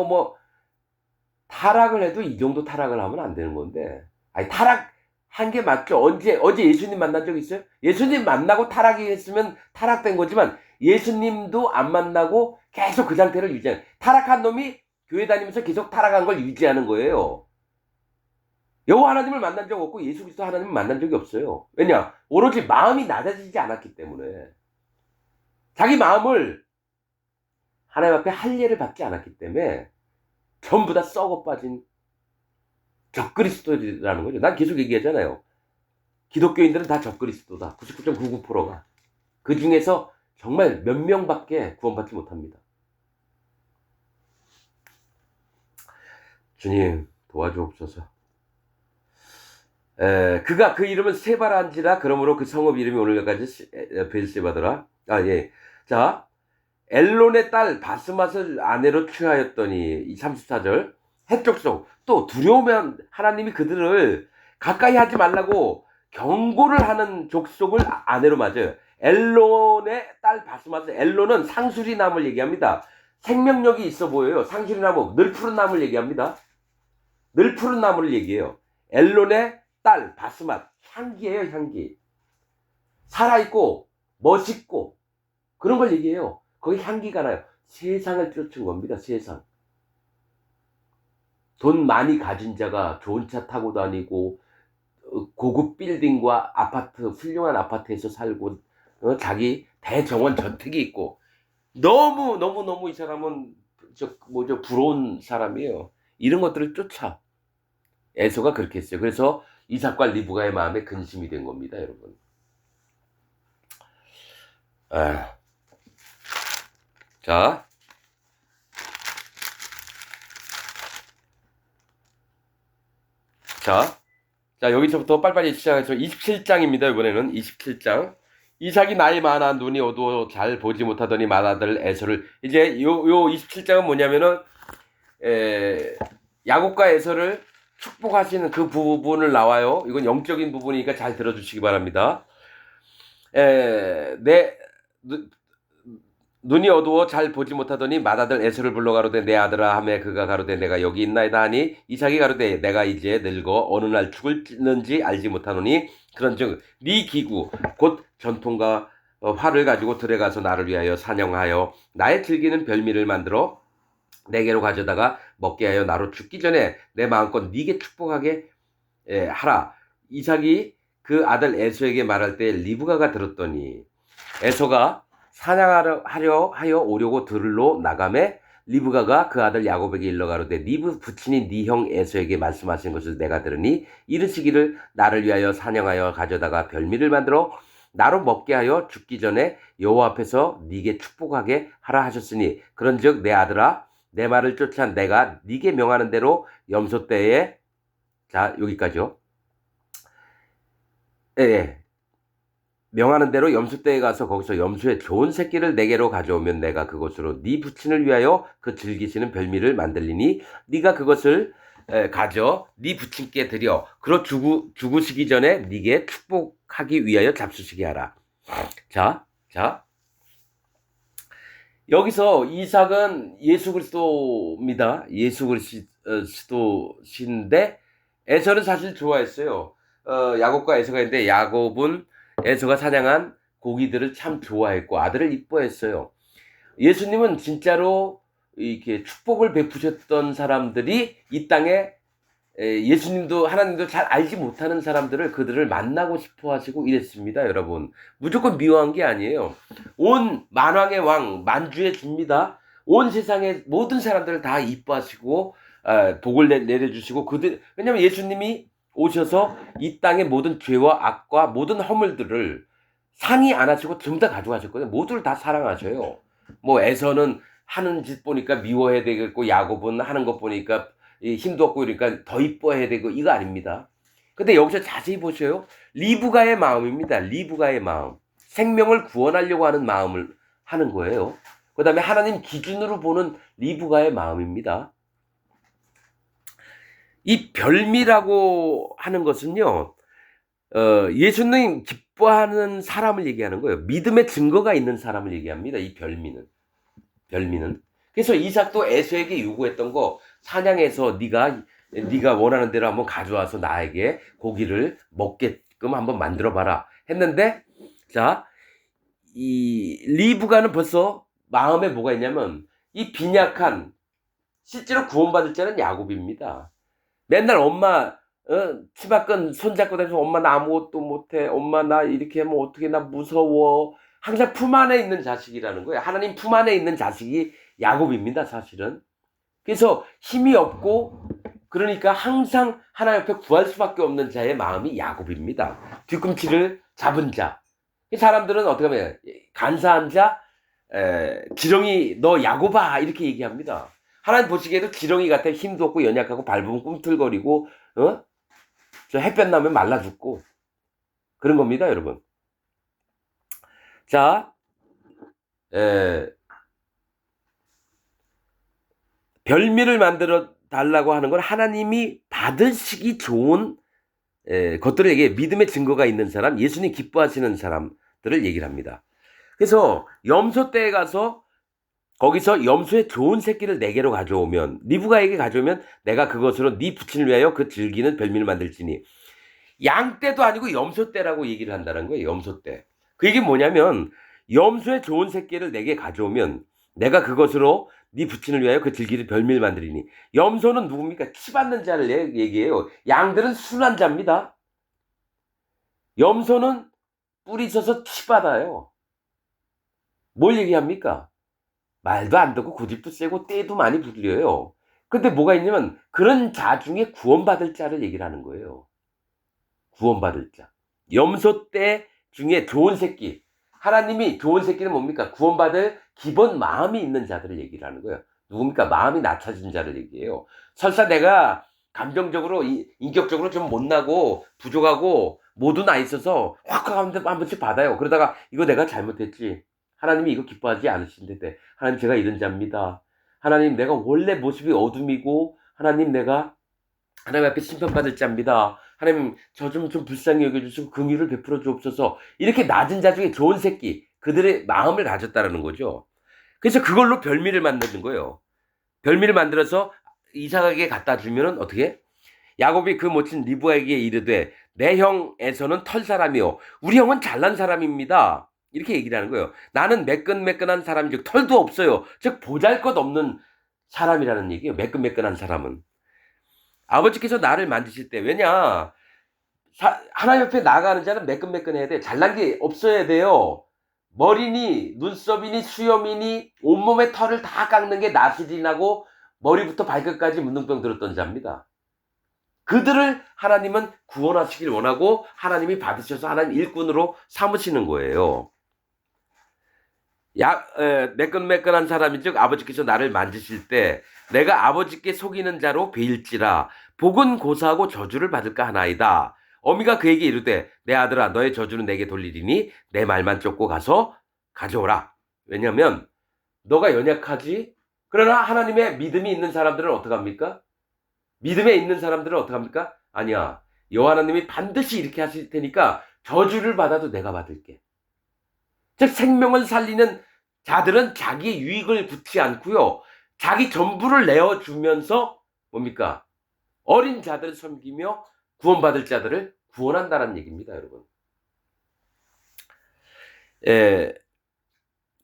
타락을 해도 이 정도 타락을 하면 안 되는 건데. 아니 타락한 게 맞죠. 어제 예수님 만난 적 있어요? 예수님 만나고 타락이 했으면 타락된 거지만 예수님도 안 만나고 계속 그 상태를 유지하는, 타락한 놈이 교회 다니면서 계속 타락한 걸 유지하는 거예요. 여호와 하나님을 만난 적 없고 예수 그리스도 하나님을 만난 적이 없어요. 왜냐? 오로지 마음이 낮아지지 않았기 때문에. 자기 마음을 하나님 앞에 할례를 받지 않았기 때문에 전부 다 썩어 빠진 적그리스도라는 거죠. 난 계속 얘기하잖아요. 기독교인들은 다 적그리스도다. 99.99%가. 그 중에서 정말 몇 명밖에 구원받지 못합니다. 주님 도와주옵소서. 그가 그 이름은 세바란지라. 그러므로 그 성읍 이름이 오늘까지 베르세바더라. 예. 자, 엘론의 딸 바스맛을 아내로 취하였더니 34절 해족속. 또 두려우면 하나님이 그들을 가까이 하지 말라고 경고를 하는 족속을 아내로 맞아요. 엘론의 딸 바스맛을, 엘론은 상수리 나무를 얘기합니다. 생명력이 있어 보여요. 상수리 나무, 늘 푸른 나무를 얘기합니다. 늘 푸른 나무를 얘기해요. 엘론의 딸 바스맛, 향기예요. 향기. 살아있고 멋있고 그런 걸 얘기해요. 거기 향기가 나요. 세상을 쫓은 겁니다. 세상. 돈 많이 가진 자가 좋은 차 타고 다니고 고급 빌딩과 아파트, 훌륭한 아파트에서 살고 자기 대정원 저택이 있고, 너무 이 사람은 부러운 사람이에요. 이런 것들을 쫓아 에서가 그렇게 했어요. 그래서 이삭과 리브가의 마음에 근심이 된 겁니다, 여러분. 자, 여기서부터 빨리빨리 시작해서 27장입니다. 이번에는 27장. 이삭이 나이 많아 눈이 어두워 잘 보지 못하더니 맏아들 에서를, 이제 요 27장은 뭐냐면은 야곱과 에서를 축복하시는 그 부분을 나와요. 이건 영적인 부분이니까 잘 들어주시기 바랍니다. 눈이 어두워 잘 보지 못하더니 맏아들 에서를 불러 가로되 내 아들아 하매 그가 가로되 내가 여기 있나이다 하니 이삭이 가로되 내가 이제 늙어 어느 날 죽을는지 알지 못하노니 그런즉 네 기구 곧 전통과 활을 가지고 들에 가서 나를 위하여 사냥하여 나의 즐기는 별미를 만들어 내게로 가져다가 먹게 하여 나로 죽기 전에 내 마음껏 네게 축복하게 하라. 이삭이 그 아들 에서에게 말할 때 리브가가 들었더니 에서가 사냥하려 하여 오려고 들로 나가매 리브가가 그 아들 야곱에게 일러 가로되 네 부친이 네 형 에서에게 말씀하신 것을 내가 들으니 이르시기를 나를 위하여 사냥하여 가져다가 별미를 만들어 나로 먹게 하여 죽기 전에 여호와 앞에서 네게 축복하게 하라 하셨으니 그런즉 내 아들아 내 말을 쫓아 내가 네게 명하는 대로 염소 때에, 자 여기까지요. 명하는 대로 염소떼에 가서 거기서 염소의 좋은 새끼를 내게로 가져오면 내가 그것으로 네 부친을 위하여 그 즐기시는 별미를 만들리니 네가 그것을 가져 네 부친께 드려 그러 죽으시기 전에 네게 축복하기 위하여 잡수시게 하라. 자 여기서 이삭은 예수 그리스도입니다. 예수 그리스도신데 에서는 사실 좋아했어요. 야곱과 에서가 있는데 야곱은 에서가 사냥한 고기들을 참 좋아했고 아들을 이뻐했어요. 예수님은 진짜로 이렇게 축복을 베푸셨던 사람들이 이 땅에 예수님도 하나님도 잘 알지 못하는 사람들을 그들을 만나고 싶어 하시고 이랬습니다. 여러분 무조건 미워한 게 아니에요. 온 만왕의 왕 만주의 주입니다. 온 세상의 모든 사람들을 다 이뻐하시고 복을 내려주시고 왜냐하면 예수님이 오셔서 이 땅의 모든 죄와 악과 모든 허물들을 상의 안 하시고 전부 다 가져가셨거든요. 모두를 다 사랑하셔요. 에서는 하는 짓 보니까 미워해야 되겠고 야곱은 하는 것 보니까 힘도 없고 그러니까 더 이뻐해야 되고 이거 아닙니다. 근데 여기서 자세히 보세요. 리브가의 마음입니다. 리브가의 마음. 생명을 구원하려고 하는 마음을 하는 거예요. 그 다음에 하나님 기준으로 보는 리브가의 마음입니다. 이 별미라고 하는 것은요, 예수님 기뻐하는 사람을 얘기하는 거예요. 믿음의 증거가 있는 사람을 얘기합니다. 이 별미는. 그래서 이삭도 에서에게 요구했던 거, 사냥해서 네가 원하는 대로 한번 가져와서 나에게 고기를 먹게끔 한번 만들어 봐라 했는데, 자, 이 리브가는 벌써 마음에 뭐가 있냐면 이 빈약한, 실제로 구원받을 자는 야곱입니다. 맨날 엄마 치마끈 손잡고 다니면서 엄마 나 아무것도 못해, 엄마 나 이렇게 하면 어떻게, 나 무서워, 항상 품 안에 있는 자식이라는 거예요. 하나님 품 안에 있는 자식이 야곱입니다, 사실은. 그래서 힘이 없고 그러니까 항상 하나님 앞에 구할 수밖에 없는 자의 마음이 야곱입니다. 뒤꿈치를 잡은 자. 사람들은 어떻게 하면 간사한 자, 지렁이 너 야곱아 이렇게 얘기합니다. 하나님 보시기에도 지렁이 같아. 힘도 없고 연약하고 밟으면 꿈틀거리고 저 햇볕 나면 말라 죽고 그런 겁니다, 여러분. 자, 별미를 만들어 달라고 하는 건 하나님이 받으시기 좋은 것들을 얘기해. 믿음의 증거가 있는 사람, 예수님 기뻐하시는 사람들을 얘기를 합니다. 그래서 염소떼에 가서 거기서 염소의 좋은 새끼를 4개로 가져오면, 리브가에게 가져오면 내가 그것으로 네 부친을 위하여 그 즐기는 별미를 만들지니. 양떼도 아니고 염소떼라고 얘기를 한다는 거예요. 염소떼. 그 얘기 뭐냐면 염소의 좋은 새끼를 4개 가져오면 내가 그것으로 네 부친을 위하여 그 즐기는 별미를 만들리니. 염소는 누굽니까? 치 받는 자를 얘기해요. 양들은 순한 자입니다. 염소는 뿔이 있어서 치 받아요. 뭘 얘기합니까? 말도 안 듣고 고집도 세고 떼도 많이 부려요. 근데 뭐가 있냐면 그런 자 중에 구원받을 자를 얘기를 하는 거예요. 구원받을 자. 염소떼 중에 좋은 새끼. 하나님이 좋은 새끼는 뭡니까? 구원받을 기본 마음이 있는 자들을 얘기를 하는 거예요. 누굽니까? 마음이 낮춰진 자를 얘기해요. 설사 내가 감정적으로, 인격적으로 좀 못나고 부족하고 모두 나 있어서 확확 한 번씩 받아요. 그러다가 이거 내가 잘못했지. 하나님이 이거 기뻐하지 않으신데, 하나님 제가 이런 자입니다. 하나님 내가 원래 모습이 어둠이고, 하나님 내가 하나님 앞에 심판받을 자입니다. 하나님 저 좀 불쌍히 여겨주시고 긍휼을 베풀어 주옵소서. 이렇게 낮은 자 중에 좋은 새끼, 그들의 마음을 가졌다라는 거죠. 그래서 그걸로 별미를 만드는 거예요. 별미를 만들어서 이삭에게 갖다 주면은 어떻게? 야곱이 그 모친 리브가에게 이르되 내 형 에서는 털 사람이요 우리 형은 잘난 사람입니다. 이렇게 얘기를 하는 거예요. 나는 매끈매끈한 사람이죠. 털도 없어요. 즉 보잘것없는 사람이라는 얘기예요. 매끈매끈한 사람은. 아버지께서 나를 만드실 때, 왜냐, 하나님 옆에 나가는 자는 매끈매끈해야 돼. 잘난 게 없어야 돼요. 머리니 눈썹이니 수염이니 온몸의 털을 다 깎는 게 나시린하고 머리부터 발끝까지 문둥병 들었던 자입니다. 그들을 하나님은 구원하시길 원하고 하나님이 받으셔서 하나님 일꾼으로 삼으시는 거예요. 매끈매끈한 사람인 즉 아버지께서 나를 만지실 때 내가 아버지께 속이는 자로 베일지라 복은 고사하고 저주를 받을까 하나이다. 어미가 그에게 이르되 내 아들아 너의 저주는 내게 돌리리니 내 말만 쫓고 가서 가져오라. 왜냐하면 너가 연약하지. 그러나 하나님의 믿음이 있는 사람들은 어떡합니까? 믿음에 있는 사람들은 어떡합니까? 아니야, 여호와 하나님이 반드시 이렇게 하실 테니까 저주를 받아도 내가 받을게. 즉 생명을 살리는 자들은 자기 유익을 굳지 않고요, 자기 전부를 내어주면서 뭡니까? 어린 자들을 섬기며 구원받을 자들을 구원한다는 얘기입니다, 여러분.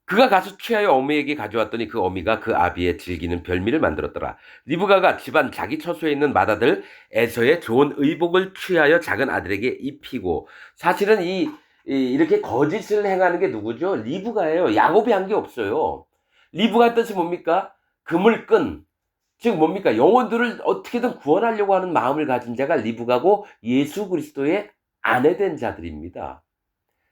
그가 가서 취하여 어미에게 가져왔더니 그 어미가 그 아비의 즐기는 별미를 만들었더라. 리브가가 집안 자기 처소에 있는 맏아들 에서의 좋은 의복을 취하여 작은 아들에게 입히고. 사실은 이렇게 거짓을 행하는 게 누구죠? 리브가예요. 야곱이 한 게 없어요. 리브가 뜻이 뭡니까? 그물끈. 즉 뭡니까? 영혼들을 어떻게든 구원하려고 하는 마음을 가진 자가 리브가고 예수 그리스도의 아내된 자들입니다.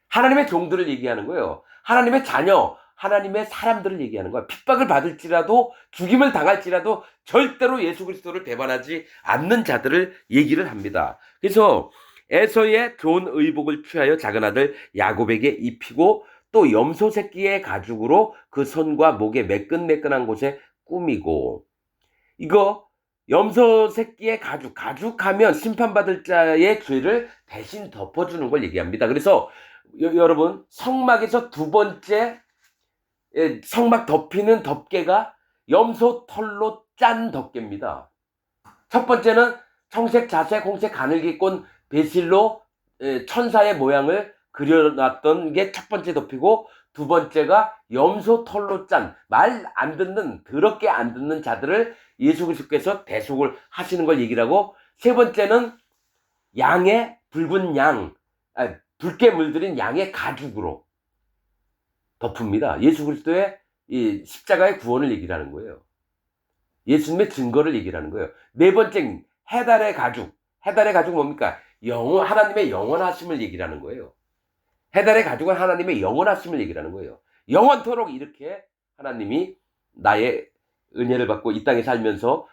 하나님의 종들을 얘기하는 거예요. 하나님의 자녀, 하나님의 사람들을 얘기하는 거야. 핍박을 받을지라도 죽임을 당할지라도 절대로 예수 그리스도를 배반하지 않는 자들을 얘기를 합니다. 그래서 에서의 좋은 의복을 취하여 작은 아들 야곱에게 입히고 또 염소 새끼의 가죽으로 그 손과 목에 매끈매끈한 곳에 꾸미고, 이거 염소 새끼의 가죽하면 심판받을 자의 죄를 대신 덮어주는 걸 얘기합니다. 그래서 여러분, 성막에서 두 번째 성막 덮이는 덮개가 염소 털로 짠 덮개입니다. 첫 번째는 청색, 자색, 홍색, 가늘게 꼰 배실로 천사의 모양을 그려놨던 게 첫 번째 덮이고, 두 번째가 염소 털로 짠, 말 안 듣는, 더럽게 안 듣는 자들을 예수 그리스도께서 대속을 하시는 걸 얘기를 하고, 세 번째는 양의 붉은 붉게 물들인 양의 가죽으로 덮습니다. 예수 그리스도의 이 십자가의 구원을 얘기를 하는 거예요. 예수님의 증거를 얘기를 하는 거예요. 네 번째, 해달의 가죽. 해달의 가죽은 뭡니까? 하나님의 영원하심을 얘기를 하는 거예요. 해달의 가죽은 하나님의 영원하심을 얘기를 하는 거예요. 영원토록 이렇게 하나님이 나의 은혜를 받고 이 땅에 살면서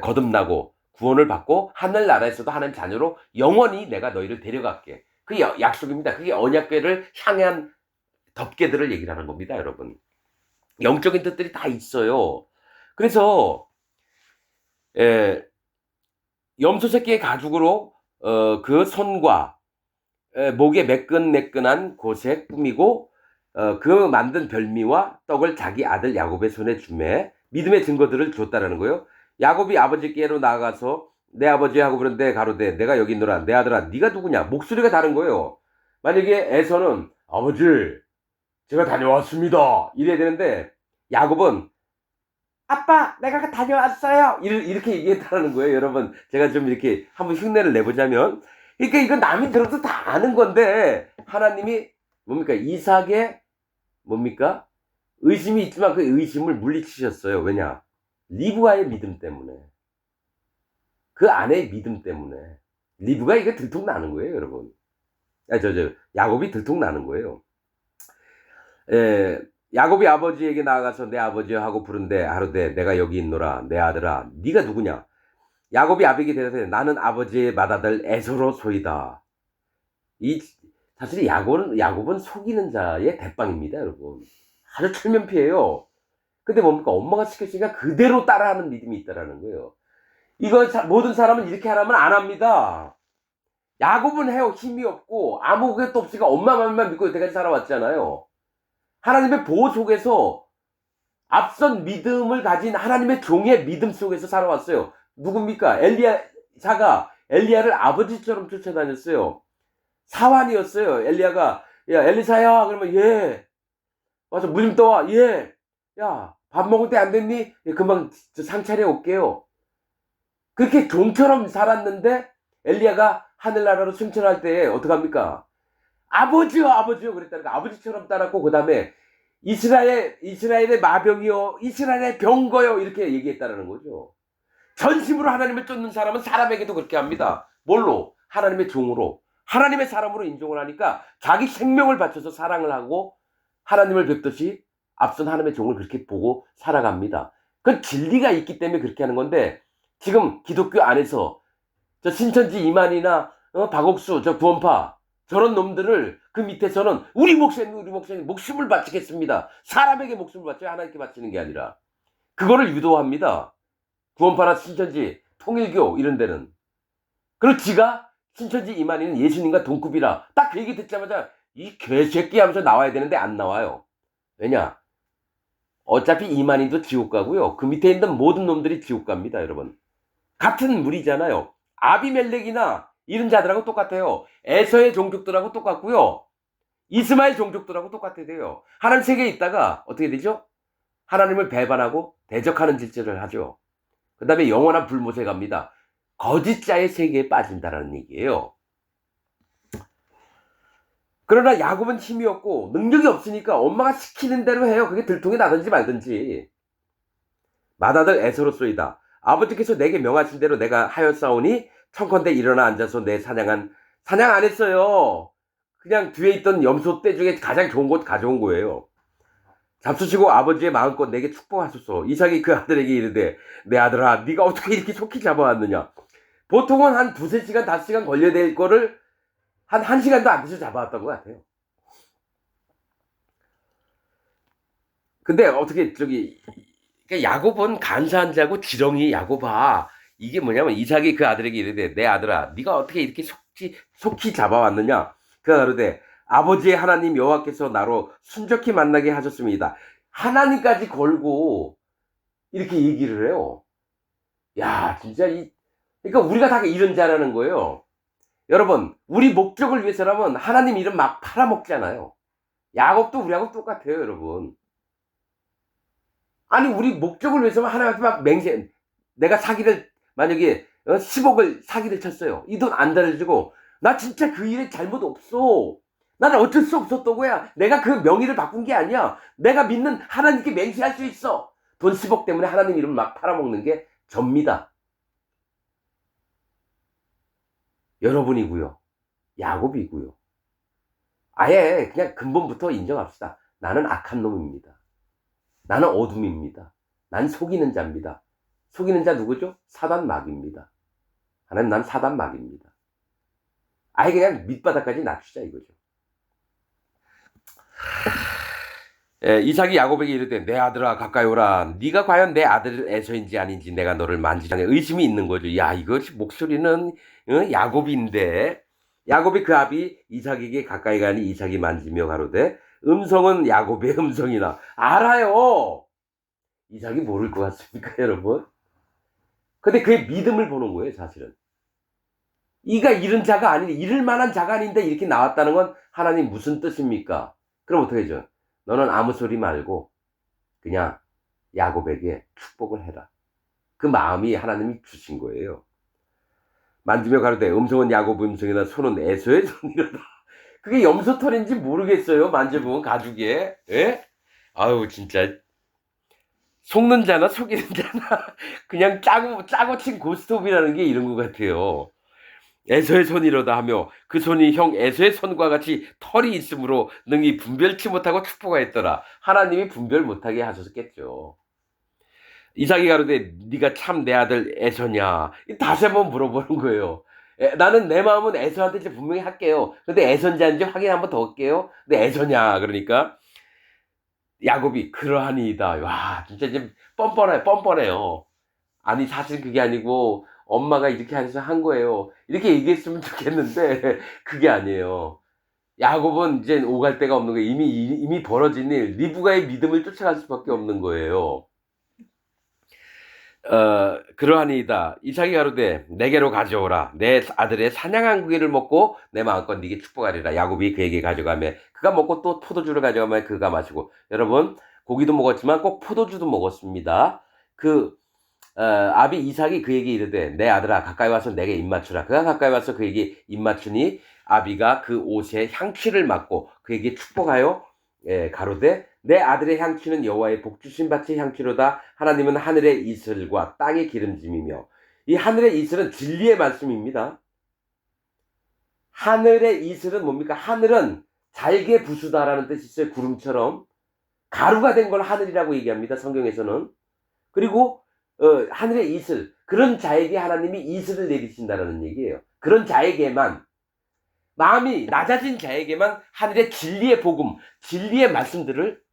거듭나고 구원을 받고 하늘나라에서도 하나님 자녀로 영원히 내가 너희를 데려갈게. 그게 약속입니다. 그게 언약궤를 향한 덮개들을 얘기를 하는 겁니다, 여러분. 영적인 뜻들이 다 있어요. 그래서 염소 새끼의 가죽으로 그 손과 목에 매끈매끈한 곳에 꾸미고 그 만든 별미와 떡을 자기 아들 야곱의 손에 주매 믿음의 증거들을 줬다라는 거예요. 야곱이 아버지께로 나아가서 내 아버지 하고 그런데 가로되 내가 여기 있노라. 내 아들아 네가 누구냐? 목소리가 다른 거예요. 만약에 에서는 아버지 제가 다녀왔습니다 이래야 되는데, 야곱은 아빠 내가 다녀왔어요 이렇게 얘기했다는 거예요. 여러분, 제가 좀 이렇게 한번 흉내를 내보자면, 그러니까 이건 남이 들어도 다 아는 건데 하나님이 뭡니까? 이삭의 뭡니까? 의심이 있지만 그 의심을 물리치셨어요. 왜냐? 리브가의 믿음 때문에, 그 아내의 믿음 때문에. 리브가 이게 들통나는 거예요, 여러분. 야곱이 들통나는 거예요. 야곱이 아버지에게 나아가서 내 아버지여 하고 부른데 하루되 내가 여기 있노라. 내 아들아 네가 누구냐? 야곱이 아비에게 대답해 나는 아버지의 맏아들 에서로소이다. 사실 야곱은 속이는 자의 대빵입니다, 여러분. 아주 철면피예요. 근데 뭡니까? 엄마가 시켰으니까 그대로 따라하는 믿음이 있다라는 거예요. 이거 모든 사람은 이렇게 하라면 안 합니다. 야곱은 해요. 힘이 없고 아무것도 없으니까 엄마만 믿고 여태까지 살아왔잖아요. 하나님의 보호 속에서 앞선 믿음을 가진 하나님의 종의 믿음 속에서 살아왔어요. 누굽니까? 엘리야가 엘리야를 아버지처럼 쫓아다녔어요. 사환이었어요. 엘리야가 야 엘리사야 그러면 예 와서 물 좀 떠와. 예 야 밥 먹을 때 안 됐니? 예, 금방 상 차려 올게요. 그렇게 종처럼 살았는데 엘리야가 하늘나라로 승천할 때 어떡합니까? 아버지요 그랬다니까. 아버지처럼 따랐고, 그 다음에 이스라엘의 마병이요 이스라엘의 병거요 이렇게 얘기했다는 거죠. 전심으로 하나님을 쫓는 사람은 사람에게도 그렇게 합니다. 뭘로? 하나님의 종으로, 하나님의 사람으로 인정을 하니까 자기 생명을 바쳐서 사랑을 하고 하나님을 뵙듯이 앞선 하나님의 종을 그렇게 보고 살아갑니다. 그건 진리가 있기 때문에 그렇게 하는 건데, 지금 기독교 안에서 저 신천지 이만희나 박옥수 저 구원파 저런 놈들을 그 밑에서는 우리 목사님 목숨을 바치겠습니다. 사람에게 목숨을 바쳐야 하나님께 바치는 게 아니라 그거를 유도합니다. 구원파나 신천지 통일교 이런 데는. 그리고 지가 신천지 이만희는 예수님과 동급이라 딱 그 얘기 듣자마자 이 개새끼 하면서 나와야 되는데 안 나와요. 왜냐? 어차피 이만희도 지옥 가고요. 그 밑에 있는 모든 놈들이 지옥 갑니다, 여러분. 같은 물이잖아요. 아비멜렉이나 이런 자들하고 똑같아요. 에서의 종족들하고 똑같고요. 이스마엘 종족들하고 똑같아야 돼요. 하나님 세계에 있다가 어떻게 되죠? 하나님을 배반하고 대적하는 질서를 하죠. 그 다음에 영원한 불못에 갑니다. 거짓자의 세계에 빠진다라는 얘기예요. 그러나 야곱은 힘이 없고 능력이 없으니까 엄마가 시키는 대로 해요. 그게 들통이 나든지 말든지. 맏아들 에서로소이다. 아버지께서 내게 명하신 대로 내가 하였사오니 청컨대 일어나 앉아서 내 사냥 안 했어요. 그냥 뒤에 있던 염소 떼 중에 가장 좋은 것 가져온 거예요. 잡수시고 아버지의 마음껏 내게 축복하소서. 이삭이 그 아들에게 이르되 내 아들아 네가 어떻게 이렇게 속히 잡아왔느냐. 보통은 한 두세 시간 5시간 걸려야 될 거를 한 1시간도 안 돼서 잡아왔던 것 같아요. 근데 어떻게 그러니까 야곱은 간사한 자고 지렁이 야곱아. 이게 뭐냐면 이삭이 그 아들에게 이르되 내 아들아 네가 어떻게 이렇게 속히 잡아왔느냐. 그가 가로되 아버지의 하나님 여호와께서 나로 순적히 만나게 하셨습니다. 하나님까지 걸고 이렇게 얘기를 해요. 야 진짜 그러니까 우리가 다 이런 자라는 거예요. 여러분 우리 목적을 위해서라면 하나님 이름 막 팔아먹잖아요. 야곱도 우리하고 똑같아요 여러분. 아니 우리 목적을 위해서만 하나님한테 막 맹세. 내가 사기를 만약에 10억을 사기를 쳤어요. 이 돈 안 달아주고 나 진짜 그 일에 잘못 없어. 나는 어쩔 수 없었던 거야. 내가 그 명의를 바꾼 게 아니야. 내가 믿는 하나님께 맹세할 수 있어. 돈 10억 때문에 하나님 이름 막 팔아먹는 게 접니다. 여러분이고요. 야곱이고요. 아예 그냥 근본부터 인정합시다. 나는 악한 놈입니다. 나는 어둠입니다. 난 속이는 자입니다. 속이는 자 누구죠? 사단막입니다. 하나님 난 사단막입니다. 아예 그냥 밑바닥까지 낮추자 이거죠. 이삭이 야곱에게 이르되 내 아들아 가까이 오라. 네가 과연 내 아들 에서인지 아닌지 내가 너를 만지자니 의심이 있는 거죠. 야 이거 목소리는 야곱인데 야곱이 그 아비 이삭에게 가까이 가니 이삭이 만지며 가로되 음성은 야곱의 음성이나. 알아요. 이삭이 모를 것 같습니까 여러분? 근데 그의 믿음을 보는 거예요 사실은. 이가 이런 자가 아닌데 이럴 만한 자가 아닌데 이렇게 나왔다는 건 하나님 무슨 뜻입니까? 그럼 어떻게 해줘? 너는 아무 소리 말고 그냥 야곱에게 축복을 해라. 그 마음이 하나님이 주신 거예요. 만지며 가로되 음성은 야곱 음성이나 손은 에서의 손이로다. 그게 염소털인지 모르겠어요. 만져보면 가죽에. 예? 아유 진짜 속는 자나 속이는 자나 그냥 짜고 친 고스톱이라는 게 이런 것 같아요. 에서의 손이로다 하며 그 손이 형 에서의 손과 같이 털이 있으므로 능히 분별치 못하고 축복하였더라. 하나님이 분별 못하게 하셨겠죠. 이삭이 가로되 네가 참 내 아들 에서냐. 다시 한번 물어보는 거예요. 나는 내 마음은 에서한테 이제 분명히 할게요. 근데 에서인지 아닌지 확인 한번 더 할게요. 근데 에서냐 그러니까 야곱이 그러하니이다. 와 진짜 지금 뻔뻔해요. 아니 사실 그게 아니고 엄마가 이렇게 해서 한 거예요. 이렇게 얘기했으면 좋겠는데 그게 아니에요. 야곱은 이제 오갈 데가 없는 거예요. 이미 벌어진 일, 리브가의 믿음을 쫓아갈 수밖에 없는 거예요. 그러하니이다. 이삭이 가로되 내게로 가져오라. 내 아들의 사냥한 고기를 먹고 내 마음껏 네게 축복하리라. 야곱이 그에게 가져가며 그가 먹고 또 포도주를 가져가며 그가 마시고. 여러분 고기도 먹었지만 꼭 포도주도 먹었습니다. 아비 이삭이 그에게 이르되 내 아들아 가까이 와서 내게 입맞추라. 그가 가까이 와서 그에게 입맞추니 아비가 그 옷에 향취를 맡고 그에게 축복하여 가로되 내 아들의 향취는 여호와의 복주신 밭의 향취로다. 하나님은 하늘의 이슬과 땅의 기름짐이며. 이 하늘의 이슬은 진리의 말씀입니다. 하늘의 이슬은 뭡니까? 하늘은 잘게 부수다라는 뜻이 있어요. 구름처럼 가루가 된 걸 하늘이라고 얘기합니다. 성경에서는. 그리고 하늘의 이슬, 그런 자에게 하나님이 이슬을 내리신다는 얘기예요. 그런 자에게만, 마음이 낮아진 자에게만 하늘의 진리의 복음, 진리의 말씀들을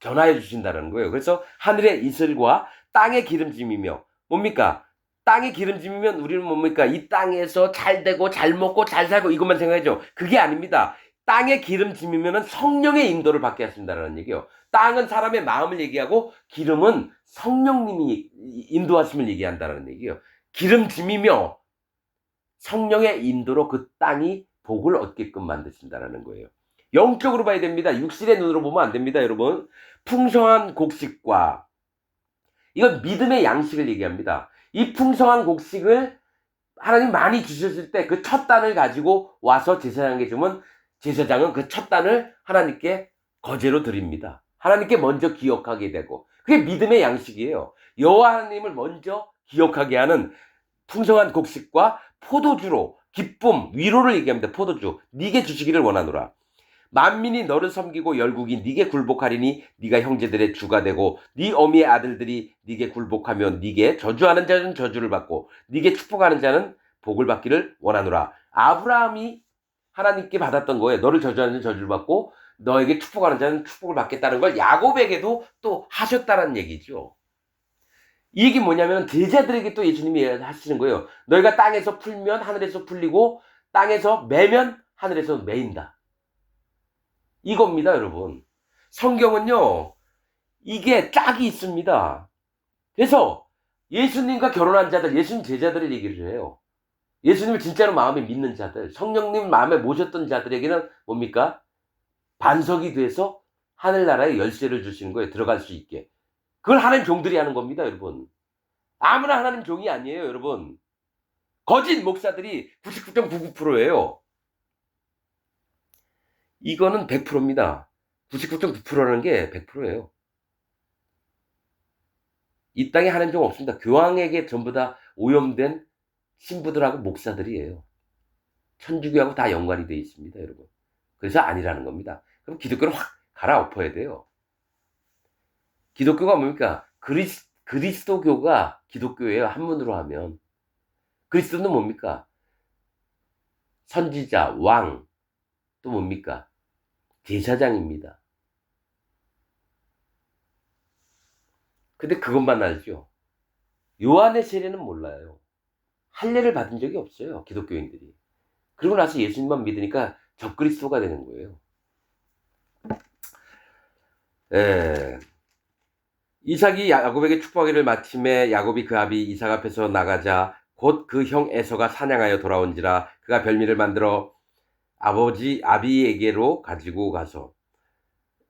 전하여 주신다는 거예요. 그래서 하늘의 이슬과 땅의 기름짐이며. 뭡니까? 땅의 기름짐이면 우리는 뭡니까? 이 땅에서 잘 되고 잘 먹고 잘 살고 이것만 생각하죠. 그게 아닙니다. 땅의 기름짐이면 성령의 인도를 받게 하신다는 얘기예요. 땅은 사람의 마음을 얘기하고 기름은 성령님이 인도하심을 얘기한다는 얘기예요. 기름짐이며 성령의 인도로 그 땅이 복을 얻게끔 만드신다는 거예요. 영적으로 봐야 됩니다. 육신의 눈으로 보면 안 됩니다, 여러분. 풍성한 곡식과, 이건 믿음의 양식을 얘기합니다. 이 풍성한 곡식을 하나님 많이 주셨을 때 그 첫 단을 가지고 와서 제사장에게 주면 제사장은 그 첫 단을 하나님께 거제로 드립니다. 하나님께 먼저 기억하게 되고, 그게 믿음의 양식이에요. 여호와 하나님을 먼저 기억하게 하는 풍성한 곡식과 포도주로 기쁨, 위로를 얘기합니다. 포도주, 네게 주시기를 원하노라. 만민이 너를 섬기고 열국이 네게 굴복하리니 네가 형제들의 주가 되고 네 어미의 아들들이 네게 굴복하며 네게 저주하는 자는 저주를 받고 네게 축복하는 자는 복을 받기를 원하노라. 아브라함이 하나님께 받았던 거예요. 너를 저주하는 자는 저주를 받고 너에게 축복하는 자는 축복을 받겠다는 걸 야곱에게도 또 하셨다는 얘기죠. 이 얘기 뭐냐면 제자들에게 또 예수님이 하시는 거예요. 너희가 땅에서 풀면 하늘에서 풀리고 땅에서 매면 하늘에서 매인다. 이겁니다, 여러분. 성경은요, 이게 짝이 있습니다. 그래서 예수님과 결혼한 자들, 예수님 제자들을 얘기를 해요. 예수님을 진짜로 마음에 믿는 자들, 성령님 마음에 모셨던 자들에게는 뭡니까? 반석이 돼서 하늘나라에 열쇠를 주시는 거예요. 들어갈 수 있게. 그걸 하나님 종들이 하는 겁니다, 여러분. 아무나 하나님 종이 아니에요, 여러분. 거짓 목사들이 99.99%예요. 이거는 100%입니다. 99.9%라는 게 100%예요. 이 땅에 하나님 종 없습니다. 교황에게 전부 다 오염된 신부들하고 목사들이에요. 천주교하고 다 연관이 되어 있습니다, 여러분. 그래서 아니라는 겁니다. 그럼 기독교는 확 갈아엎어야 돼요. 기독교가 뭡니까? 그리스도교가 기독교예요. 한문으로 하면. 그리스도는 뭡니까? 선지자, 왕, 또 뭡니까? 제사장입니다. 근데 그것만 알죠. 요한의 세례는 몰라요. 할례를 받은 적이 없어요. 기독교인들이. 그러고 나서 예수님만 믿으니까 적그리스도가 되는 거예요. 예. 이삭이 야곱에게 축복하기를 마침에 야곱이 그 아비 이삭 앞에서 나가자 곧 그 형 에서가 사냥하여 돌아온지라 그가 별미를 만들어 아비에게로 가지고 가서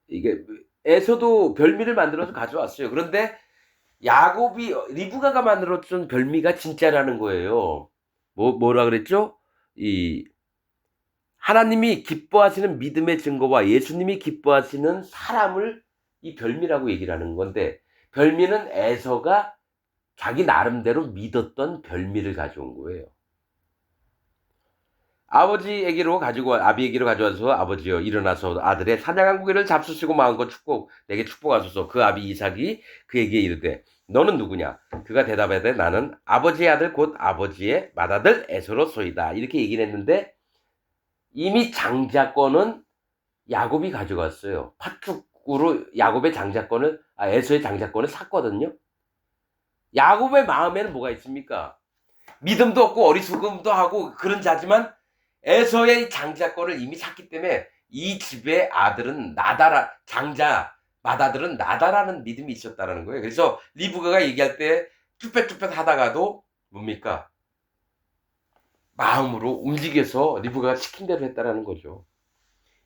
이게 에서도 별미를 만들어서 가져왔어요. 그런데 야곱이 리브가가 만들었던 별미가 진짜라는 거예요. 뭐라 그랬죠? 이 하나님이 기뻐하시는 믿음의 증거와 예수님이 기뻐하시는 사람을 이 별미라고 얘기를 하는 건데 별미는 에서가 자기 나름대로 믿었던 별미를 가져온 거예요. 아비에게로 가져와서 아버지여 일어나서 아들의 사냥한 고기를 잡수시고 마음껏 내게 축복하소서. 그 아비 이삭이 그에게 이르되 너는 누구냐? 그가 대답하되 나는 아버지의 아들 곧 아버지의 맏아들 에서로소이다. 이렇게 얘기를 했는데 이미 장자권은 야곱이 가져갔어요. 파축으로 야곱의 에서의 장자권을 샀거든요. 야곱의 마음에는 뭐가 있습니까? 믿음도 없고 어리석음도 하고 그런 자지만 에서의 장자권을 이미 샀기 때문에 이 집의 아들은 나다라, 맏아들은 나다라는 믿음이 있었다는 거예요. 그래서 리브가가 얘기할 때 쭈뼛쭈뼛 하다가도 뭡니까? 마음으로 움직여서 리브가가 시킨 대로 했다라는 거죠.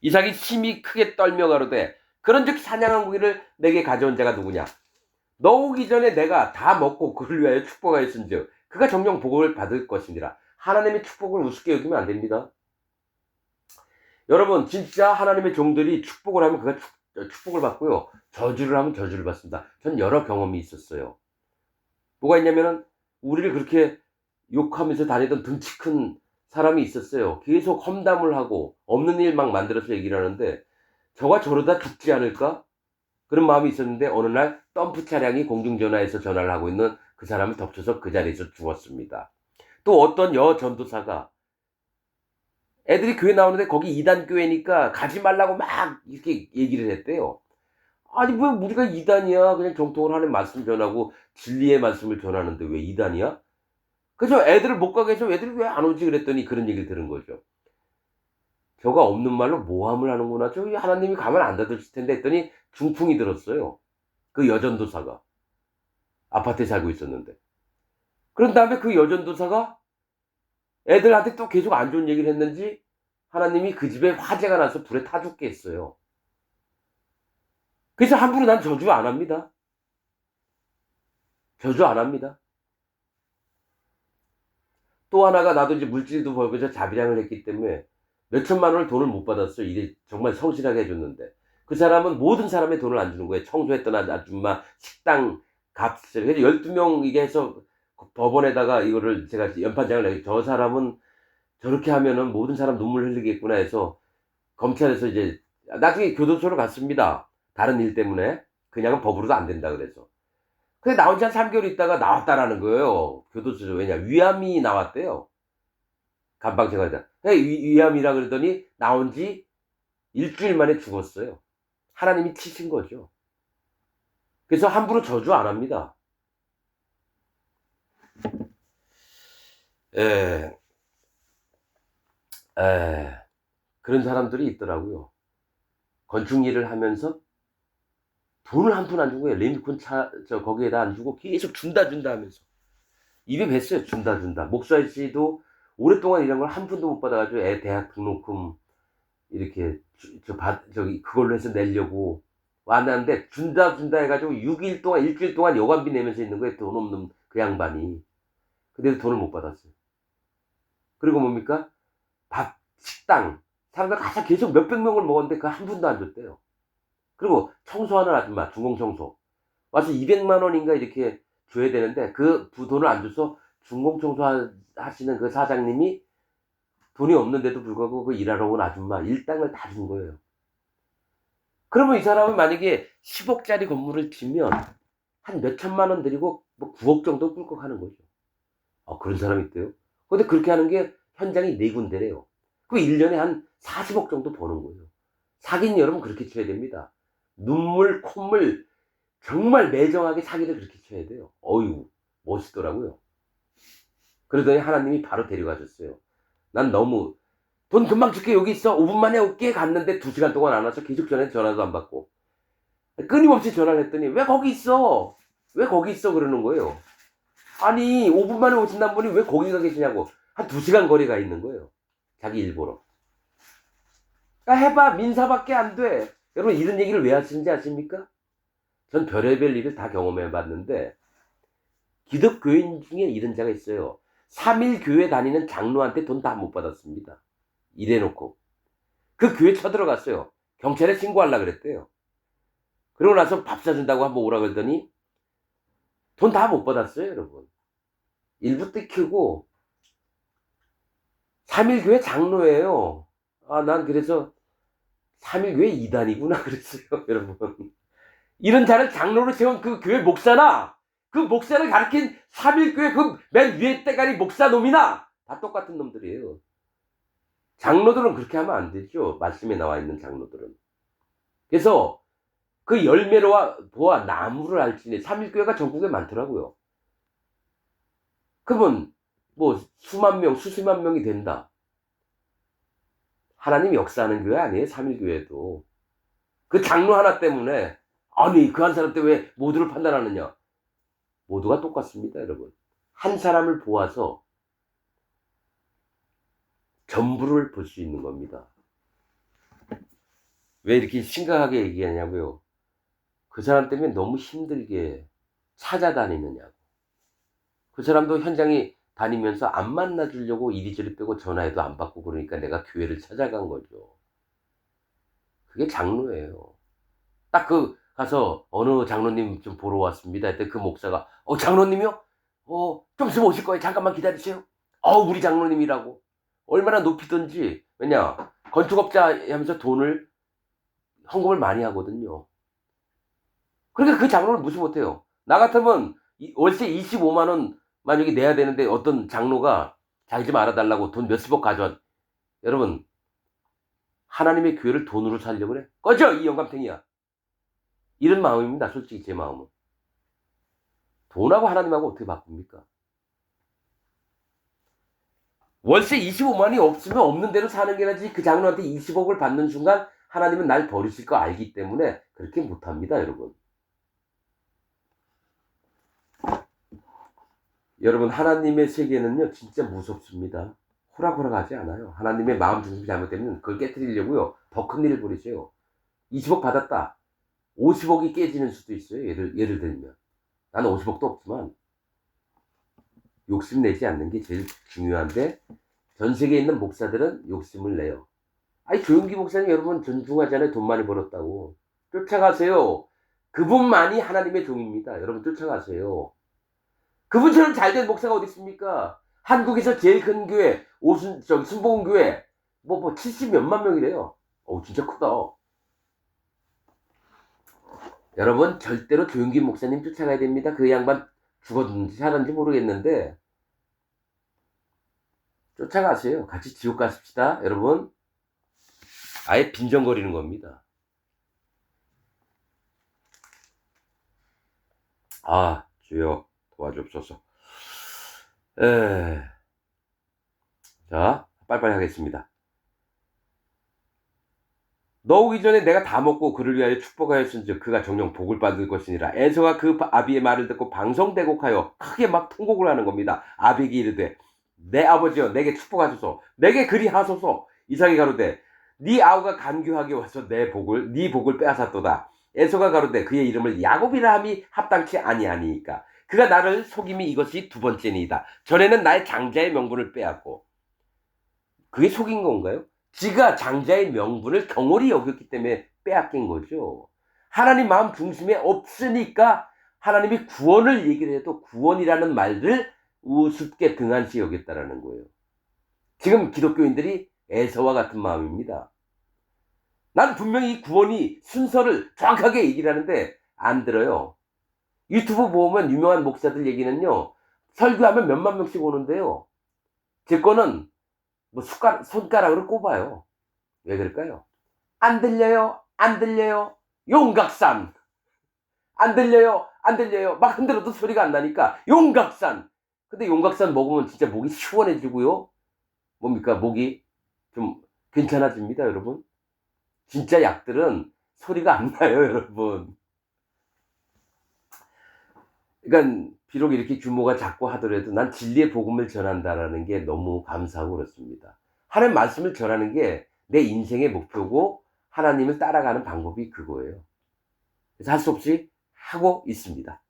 이삭이 심히 크게 떨며 가로되 그런즉 사냥한 고기를 내게 가져온 자가 누구냐? 너 오기 전에 내가 다 먹고 그를 위하여 축복하였은즉 그가 정령 복을 받을 것이니라. 하나님의 축복을 우습게 여기면 안 됩니다. 여러분 진짜 하나님의 종들이 축복을 하면 그가 축복을 받고요. 저주를 하면 저주를 받습니다. 전 여러 경험이 있었어요. 뭐가 있냐면은 우리를 그렇게 욕하면서 다니던 등치 큰 사람이 있었어요. 계속 험담을 하고 없는 일 막 만들어서 얘기를 하는데 저가 저러다 죽지 않을까? 그런 마음이 있었는데 어느 날 덤프 차량이 공중전화에서 전화를 하고 있는 그 사람을 덮쳐서 그 자리에서 죽었습니다. 또 어떤 전도사가 애들이 교회 나오는데 거기 이단 교회니까 가지 말라고 막 이렇게 얘기를 했대요. 아니 왜 우리가 이단이야? 그냥 정통을 하는 말씀 전하고 진리의 말씀을 전하는데 왜 이단이야? 그래서 애들을 못 가게 해서 애들이 왜 안 오지 그랬더니 그런 얘기를 들은 거죠. 저가 없는 말로 모함을 하는구나. 저기 하나님이 가만 안 닫으실 텐데 했더니 중풍이 들었어요. 그 여전도사가. 아파트에 살고 있었는데. 그런 다음에 그 여전도사가 애들한테 또 계속 안 좋은 얘기를 했는지 하나님이 그 집에 화재가 나서 불에 타 죽게 했어요. 그래서 함부로 난 저주 안 합니다. 저주 안 합니다. 또 하나가 나도 이제 물질도 벌면서 자비량을 했기 때문에 몇천만 원을 돈을 못 받았어요. 일이 정말 성실하게 해줬는데. 그 사람은 모든 사람의 돈을 안 주는 거예요. 청소했던 아줌마, 식당 값을. 그래서 12명 이게 해서 법원에다가 이거를 제가 연판장을 내고 저 사람은 저렇게 하면은 모든 사람 눈물 흘리겠구나 해서 검찰에서 이제 나중에 교도소로 갔습니다. 다른 일 때문에. 그냥은 법으로도 안 된다 그래서. 근데 나온 지 한 3개월 있다가 나왔다라는 거예요. 교도소에서. 왜냐? 위암이 나왔대요. 감방생활자. 위암이라 그러더니 나온 지 일주일 만에 죽었어요. 하나님이 치신 거죠. 그래서 함부로 저주 안 합니다. 에, 그런 사람들이 있더라고요. 건축 일을 하면서 돈을 한 푼 안 주고 리모컨 거기에다 안 주고 계속 준다 하면서 입에 뱄어요. 준다. 목사 씨도 오랫동안 일한 걸 한 푼도 못 받아가지고 애 대학 등록금 이렇게 저기 그걸로 해서 내려고 왔는데 준다 해가지고 6일 동안 일주일 동안 여관비 내면서 있는 거예요. 돈 없는 그 양반이. 근데도 돈을 못 받았어요. 그리고 뭡니까? 밥, 식당 사람들 가서 계속 몇백 명을 먹었는데 그 한 푼도 안 줬대요. 그리고 청소하는 아줌마, 중공청소 와서 200만 원인가 이렇게 줘야 되는데 그 돈을 안 줘서 중공청소 하시는 그 사장님이 돈이 없는데도 불구하고 그 일하러 온 아줌마 일당을 다 준 거예요. 그러면 이 사람은 만약에 10억짜리 건물을 지면 한 몇천만 원 들이고 뭐 9억 정도 꿀꺽하는 거죠. 그런 사람이 있대요. 근데 그렇게 하는 게 현장이 4군데래요. 그 1년에 한 40억 정도 버는 거예요. 사기는 여러분 그렇게 쳐야 됩니다. 눈물, 콧물 정말 매정하게 사기를 그렇게 쳐야 돼요. 어휴, 멋있더라고요. 그러더니 하나님이 바로 데려가셨어요. 난 너무 돈 금방 줄게 여기 있어 5분 만에 올게 갔는데 2시간 동안 안 와서 계속 전화도 안 받고 끊임없이 전화를 했더니 왜 거기 있어 그러는 거예요. 아니 5분 만에 오신다는 분이 왜 거기 가 계시냐고. 한 2시간 거리가 있는 거예요. 자기 일보러. 해봐 민사밖에 안 돼. 여러분 이런 얘기를 왜 하시는지 아십니까? 전 별의별 일을 다 경험해 봤는데 기독교인 중에 이런 자가 있어요. 3일 교회 다니는 장로한테 돈 다 못 받았습니다. 이래놓고 그 교회 쳐들어갔어요. 경찰에 신고하려고 그랬대요. 그러고 나서 밥 사준다고 한번 오라 그러더니 돈 다 못 받았어요. 여러분 일부 뜯기고 3일 교회 장로예요. 난 그래서 3일 교회 이단이구나 그랬어요. 여러분 이런 자를 장로로 세운 그 교회 목사나 그 목사를 가르친 3일 교회 그 맨 위에 때가리 목사 놈이나 다 똑같은 놈들이에요. 장로들은 그렇게 하면 안 되죠. 말씀에 나와 있는 장로들은. 그래서 그 열매로와 보아 나무를 알지니 3일교회가 전국에 많더라고요. 그러면 뭐 수만 명 수십만 명이 된다. 하나님 역사하는 교회 아니에요. 3일교회도. 그 장로 하나 때문에 아니 그 한 사람 때 왜 모두를 판단하느냐. 모두가 똑같습니다. 여러분. 한 사람을 보아서 전부를 볼 수 있는 겁니다. 왜 이렇게 심각하게 얘기하냐고요. 그 사람 때문에 너무 힘들게 찾아다니느냐고. 그 사람도 현장에 다니면서 안 만나주려고 이리저리 빼고 전화해도 안 받고 그러니까 내가 교회를 찾아간 거죠. 그게 장로예요. 딱 가서 어느 장로님 좀 보러 왔습니다. 했더니 그 목사가 장로님이요? 좀 있으면 오실 거예요. 잠깐만 기다리세요. 우리 장로님이라고. 얼마나 높이든지. 왜냐 건축업자 하면서 헌금을 많이 하거든요. 그러니까 그 장로를 무시 못해요. 나 같으면 월세 25만 원 만약에 내야 되는데 어떤 장로가 자기 좀 알아달라고 돈 몇십억 가져와. 여러분 하나님의 교회를 돈으로 살려고 그래? 꺼져 이 영감탱이야. 이런 마음입니다. 솔직히 제 마음은. 돈하고 하나님하고 어떻게 바꿉니까? 월세 25만이 없으면 없는 대로 사는 게 나지 그 장로한테 20억을 받는 순간 하나님은 날 버리실 거 알기 때문에 그렇게 못합니다. 여러분. 여러분 하나님의 세계는요 진짜 무섭습니다. 호락호락하지 않아요. 하나님의 마음 중심이 잘못되면 그걸 깨뜨리려고요 더 큰 일을 벌이세요. 20억 받았다 50억이 깨지는 수도 있어요. 예를 들면 나는 50억도 없지만 욕심내지 않는 게 제일 중요한데 전 세계에 있는 목사들은 욕심을 내요. 조용기 목사님 여러분 존중하잖아요. 돈 많이 벌었다고. 쫓아가세요. 그분만이 하나님의 종입니다. 여러분 쫓아가세요. 그분처럼 잘된 목사가 어디 있습니까? 한국에서 제일 큰 교회 순복음교회 70 몇만 명이래요. 진짜 크다. 여러분 절대로 조용기 목사님 쫓아가야 됩니다. 그 양반 죽었는지 살았는지 모르겠는데 쫓아가세요. 같이 지옥 가십시다. 여러분 아예 빈정거리는 겁니다. 아 주여 도와주옵소서. 자 빨리빨리 하겠습니다. 너 오기 전에 내가 다 먹고 그를 위하여 축복하였은즉 그가 정녕 복을 받을 것이니라. 에서가 그 아비의 말을 듣고 방성대곡하여 크게 막 통곡을 하는 겁니다. 아비에게 이르되 내 아버지여 내게 축복하소서 내게 그리하소서. 이삭이 가로되 네 아우가 간교하게 와서 네 복을 빼앗았도다. 에서가 가로되 그의 이름을 야곱이라 함이 합당치 아니하니까 그가 나를 속임이 이것이 두 번째니이다. 전에는 나의 장자의 명분을 빼앗고. 그게 속인 건가요? 지가 장자의 명분을 경홀히 여겼기 때문에 빼앗긴 거죠. 하나님 마음 중심에 없으니까 하나님이 구원을 얘기를 해도 구원이라는 말을 우습게 등한시 여겼다라는 거예요. 지금 기독교인들이 에서와 같은 마음입니다. 난 분명히 이 구원이 순서를 정확하게 얘기를 하는데 안 들어요. 유튜브 보면 유명한 목사들 얘기는요. 설교하면 몇만 명씩 오는데요. 제 거는 뭐 손가락으로 꼽아요. 왜 그럴까요? 안 들려요, 안 들려요. 용각산. 안 들려요, 안 들려요. 막 흔들어도 소리가 안 나니까 용각산. 근데 용각산 먹으면 진짜 목이 시원해지고요. 뭡니까? 목이 좀 괜찮아집니다, 여러분. 진짜 약들은 소리가 안 나요, 여러분. 그러니까 비록 이렇게 규모가 작고 하더라도 난 진리의 복음을 전한다라는 게 너무 감사하고 그렇습니다. 하나님 말씀을 전하는 게 내 인생의 목표고 하나님을 따라가는 방법이 그거예요. 그래서 할 수 없이 하고 있습니다.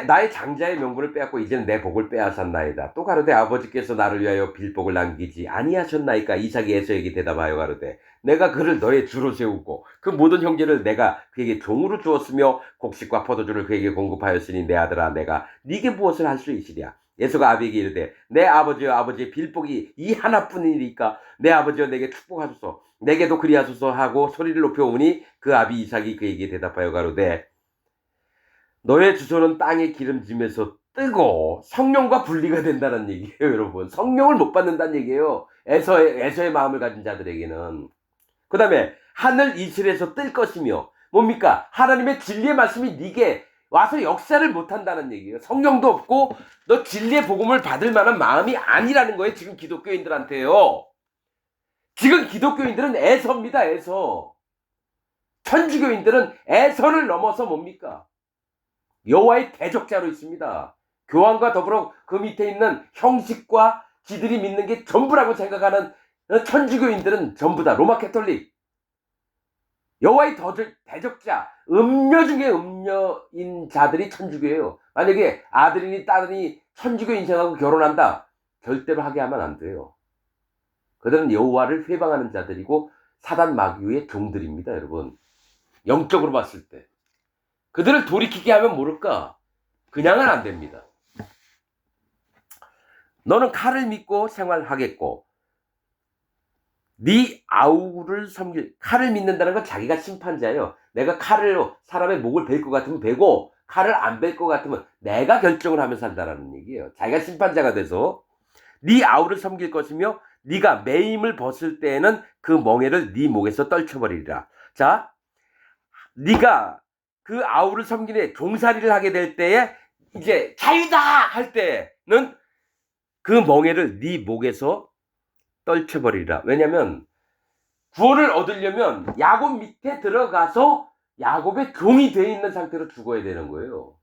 나의 장자의 명분을 빼앗고 이제는 내 복을 빼앗았나이다. 또 가로되 아버지께서 나를 위하여 빌복을 남기지 아니하셨나이까. 이삭이 에서에게 대답하여 가로되 내가 그를 너의 주로 세우고 그 모든 형제를 내가 그에게 종으로 주었으며 곡식과 포도주를 그에게 공급하였으니 내 아들아 내가 네게 무엇을 할 수 있으랴. 에서가 아비에게 이르되 내 아버지여 아버지의 빌복이 이 하나뿐이니까 내 아버지여 내게 축복하소서 내게도 그리하소서 하고 소리를 높여오니 그 아비 이삭이 그에게 대답하여 가로되 너의 주소는 땅의 기름짐에서 뜨고 성령과 분리가 된다는 얘기예요, 여러분. 성령을 못 받는다는 얘기예요. 에서의 마음을 가진 자들에게는. 그 다음에 하늘 이슬에서 뜰 것이며 뭡니까? 하나님의 진리의 말씀이 네게 와서 역사를 못한다는 얘기예요. 성령도 없고 너 진리의 복음을 받을 만한 마음이 아니라는 거예요. 지금 기독교인들한테요. 지금 기독교인들은 에서입니다. 에서. 천주교인들은 에서를 넘어서 뭡니까? 여호와의 대적자로 있습니다. 교황과 더불어 그 밑에 있는 형식과 지들이 믿는 게 전부라고 생각하는 천주교인들은 전부 다 로마 캐톨릭. 여호와의 대적자, 음녀 중에 음녀인 자들이 천주교예요. 만약에 아들이니 딸이니 천주교 인생하고 결혼한다. 절대로 하게 하면 안 돼요. 그들은 여호와를 회방하는 자들이고 사단 마귀의 종들입니다, 여러분. 영적으로 봤을 때. 그들을 돌이키게 하면 모를까? 그냥은 안 됩니다. 너는 칼을 믿고 생활하겠고 네 아우를 섬길. 칼을 믿는다는 건 자기가 심판자예요. 내가 칼을 사람의 목을 벨 것 같으면 베고 칼을 안 벨 것 같으면 내가 결정을 하며 산다라는 얘기예요. 자기가 심판자가 돼서 네 아우를 섬길 것이며 네가 매임을 벗을 때에는 그 멍에를 네 목에서 떨쳐버리리라. 자, 네가 그 아우를 섬기는 종살이를 하게 될 때에 이제 자유다 할 때는 그 멍에를 네 목에서 떨쳐버리라. 왜냐면 구원을 얻으려면 야곱 밑에 들어가서 야곱의 종이 되어 있는 상태로 죽어야 되는 거예요.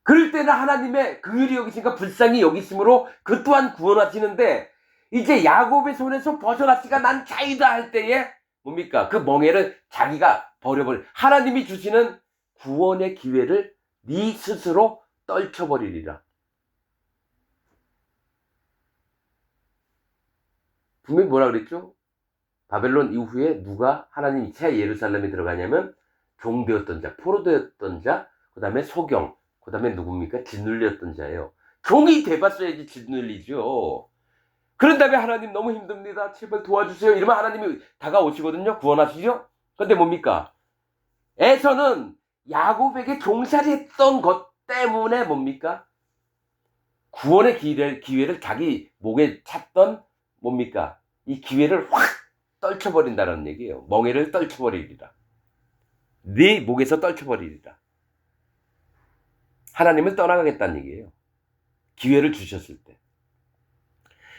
그럴 때는 하나님의 긍휼히 여기신가 불쌍히 여기심으로 그 또한 구원하시는데 이제 야곱의 손에서 벗어났으니까 난 자유다 할 때에 뭡니까? 그 멍에를 자기가 버려버려. 하나님이 주시는 구원의 기회를 네 스스로 떨쳐버리리라. 분명히 뭐라 그랬죠? 바벨론 이후에 누가 하나님 새 예루살렘에 들어가냐면 종되었던 자, 포로되었던 자, 그 다음에 소경, 그 다음에 누굽니까? 짓눌렸던 자예요. 종이 돼봤어야지 짓눌리죠. 그런 다음에 하나님 너무 힘듭니다. 제발 도와주세요. 이러면 하나님이 다가오시거든요. 구원하시죠. 근데 뭡니까? 에서는 야곱에게 종살이했던 것 때문에 뭡니까? 구원의 기회를 자기 목에 찼던 뭡니까? 이 기회를 확 떨쳐버린다는 얘기예요. 멍에를 떨쳐버리리라. 네 목에서 떨쳐버리리라. 하나님은 떠나가겠다는 얘기예요. 기회를 주셨을 때.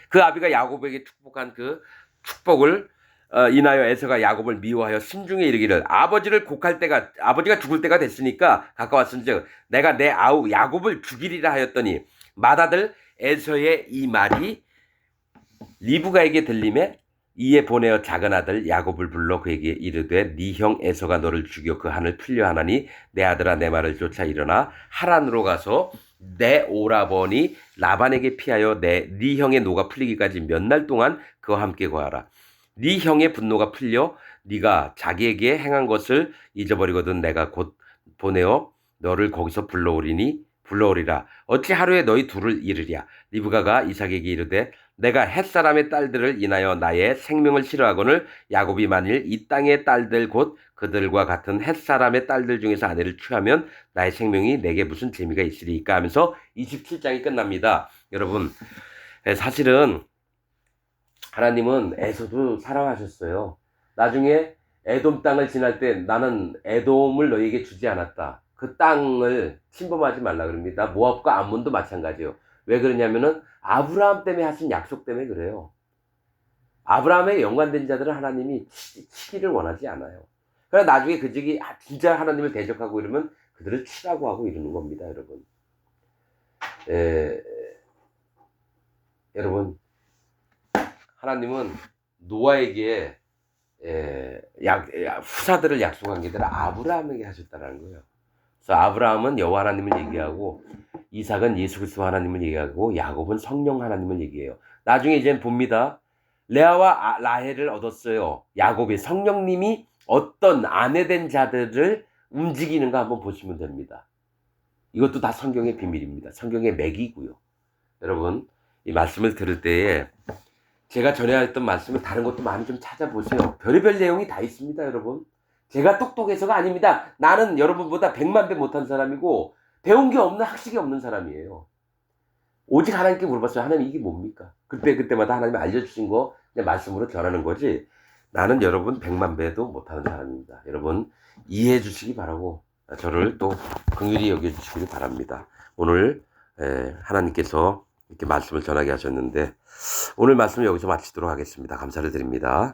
그 아비가 야곱에게 축복한 그 축복을 인하여 에서가 야곱을 미워하여 심중에 이르기를 아버지가 죽을 때가 됐으니까 가까웠은즉 내가 내 아우 야곱을 죽이리라 하였더니 맏아들 에서의 이 말이 리브가에게 들림에 이에 보내어 작은 아들 야곱을 불러 그에게 이르되 네 형 에서가 너를 죽여 그 한을 풀려 하나니 내 아들아 내 말을 쫓아 일어나 하란으로 가서 내 오라버니 라반에게 피하여 네 형의 노가 풀리기까지 몇 날 동안 그와 함께 거하라. 네 형의 분노가 풀려 네가 자기에게 행한 것을 잊어버리거든 내가 곧 보내어 너를 거기서 불러오리라. 어찌 하루에 너희 둘을 이르랴. 리브가가 이삭에게 이르되 내가 햇사람의 딸들을 인하여 나의 생명을 싫어하거늘 야곱이 만일 이 땅의 딸들 곧 그들과 같은 햇사람의 딸들 중에서 아내를 취하면 나의 생명이 내게 무슨 재미가 있으리까 하면서 27장이 끝납니다. 여러분 사실은 하나님은 에서도 사랑하셨어요. 나중에 에돔 땅을 지날 때 나는 에돔을 너희에게 주지 않았다. 그 땅을 침범하지 말라 그럽니다. 모압과 암몬도 마찬가지예요. 왜 그러냐면은 아브라함 때문에 하신 약속 때문에 그래요. 아브라함에 연관된 자들은 하나님이 치기를 원하지 않아요. 그러나 나중에 그 적이 진짜 하나님을 대적하고 이러면 그들을 치라고 하고 이러는 겁니다, 여러분. 여러분, 하나님은 노아에게 후사들을 약속한 게 아니라 아브라함에게 하셨다는 거예요. 그래서 아브라함은 여호와 하나님을 얘기하고 이삭은 예수 그리스도 하나님을 얘기하고 야곱은 성령 하나님을 얘기해요. 나중에 이제 봅니다. 레아와 라헬을 얻었어요. 야곱이 성령님이 어떤 아내된 자들을 움직이는가 한번 보시면 됩니다. 이것도 다 성경의 비밀입니다. 성경의 맥이고요. 여러분 이 말씀을 들을 때에 제가 전에 했던 말씀을 다른 것도 많이 좀 찾아보세요. 별의별 내용이 다 있습니다, 여러분. 제가 똑똑해서가 아닙니다. 나는 여러분보다 100만 배 못한 사람이고 배운 게 없는 학식이 없는 사람이에요. 오직 하나님께 물어봤어요. 하나님 이게 뭡니까? 그때마다 하나님이 알려주신 거 그냥 말씀으로 전하는 거지. 나는 여러분 100만 배도 못하는 사람입니다. 여러분 이해해 주시기 바라고 저를 또 긍휼히 여겨주시기 바랍니다. 오늘 하나님께서 이렇게 말씀을 전하게 하셨는데 오늘 말씀을 여기서 마치도록 하겠습니다. 감사를 드립니다.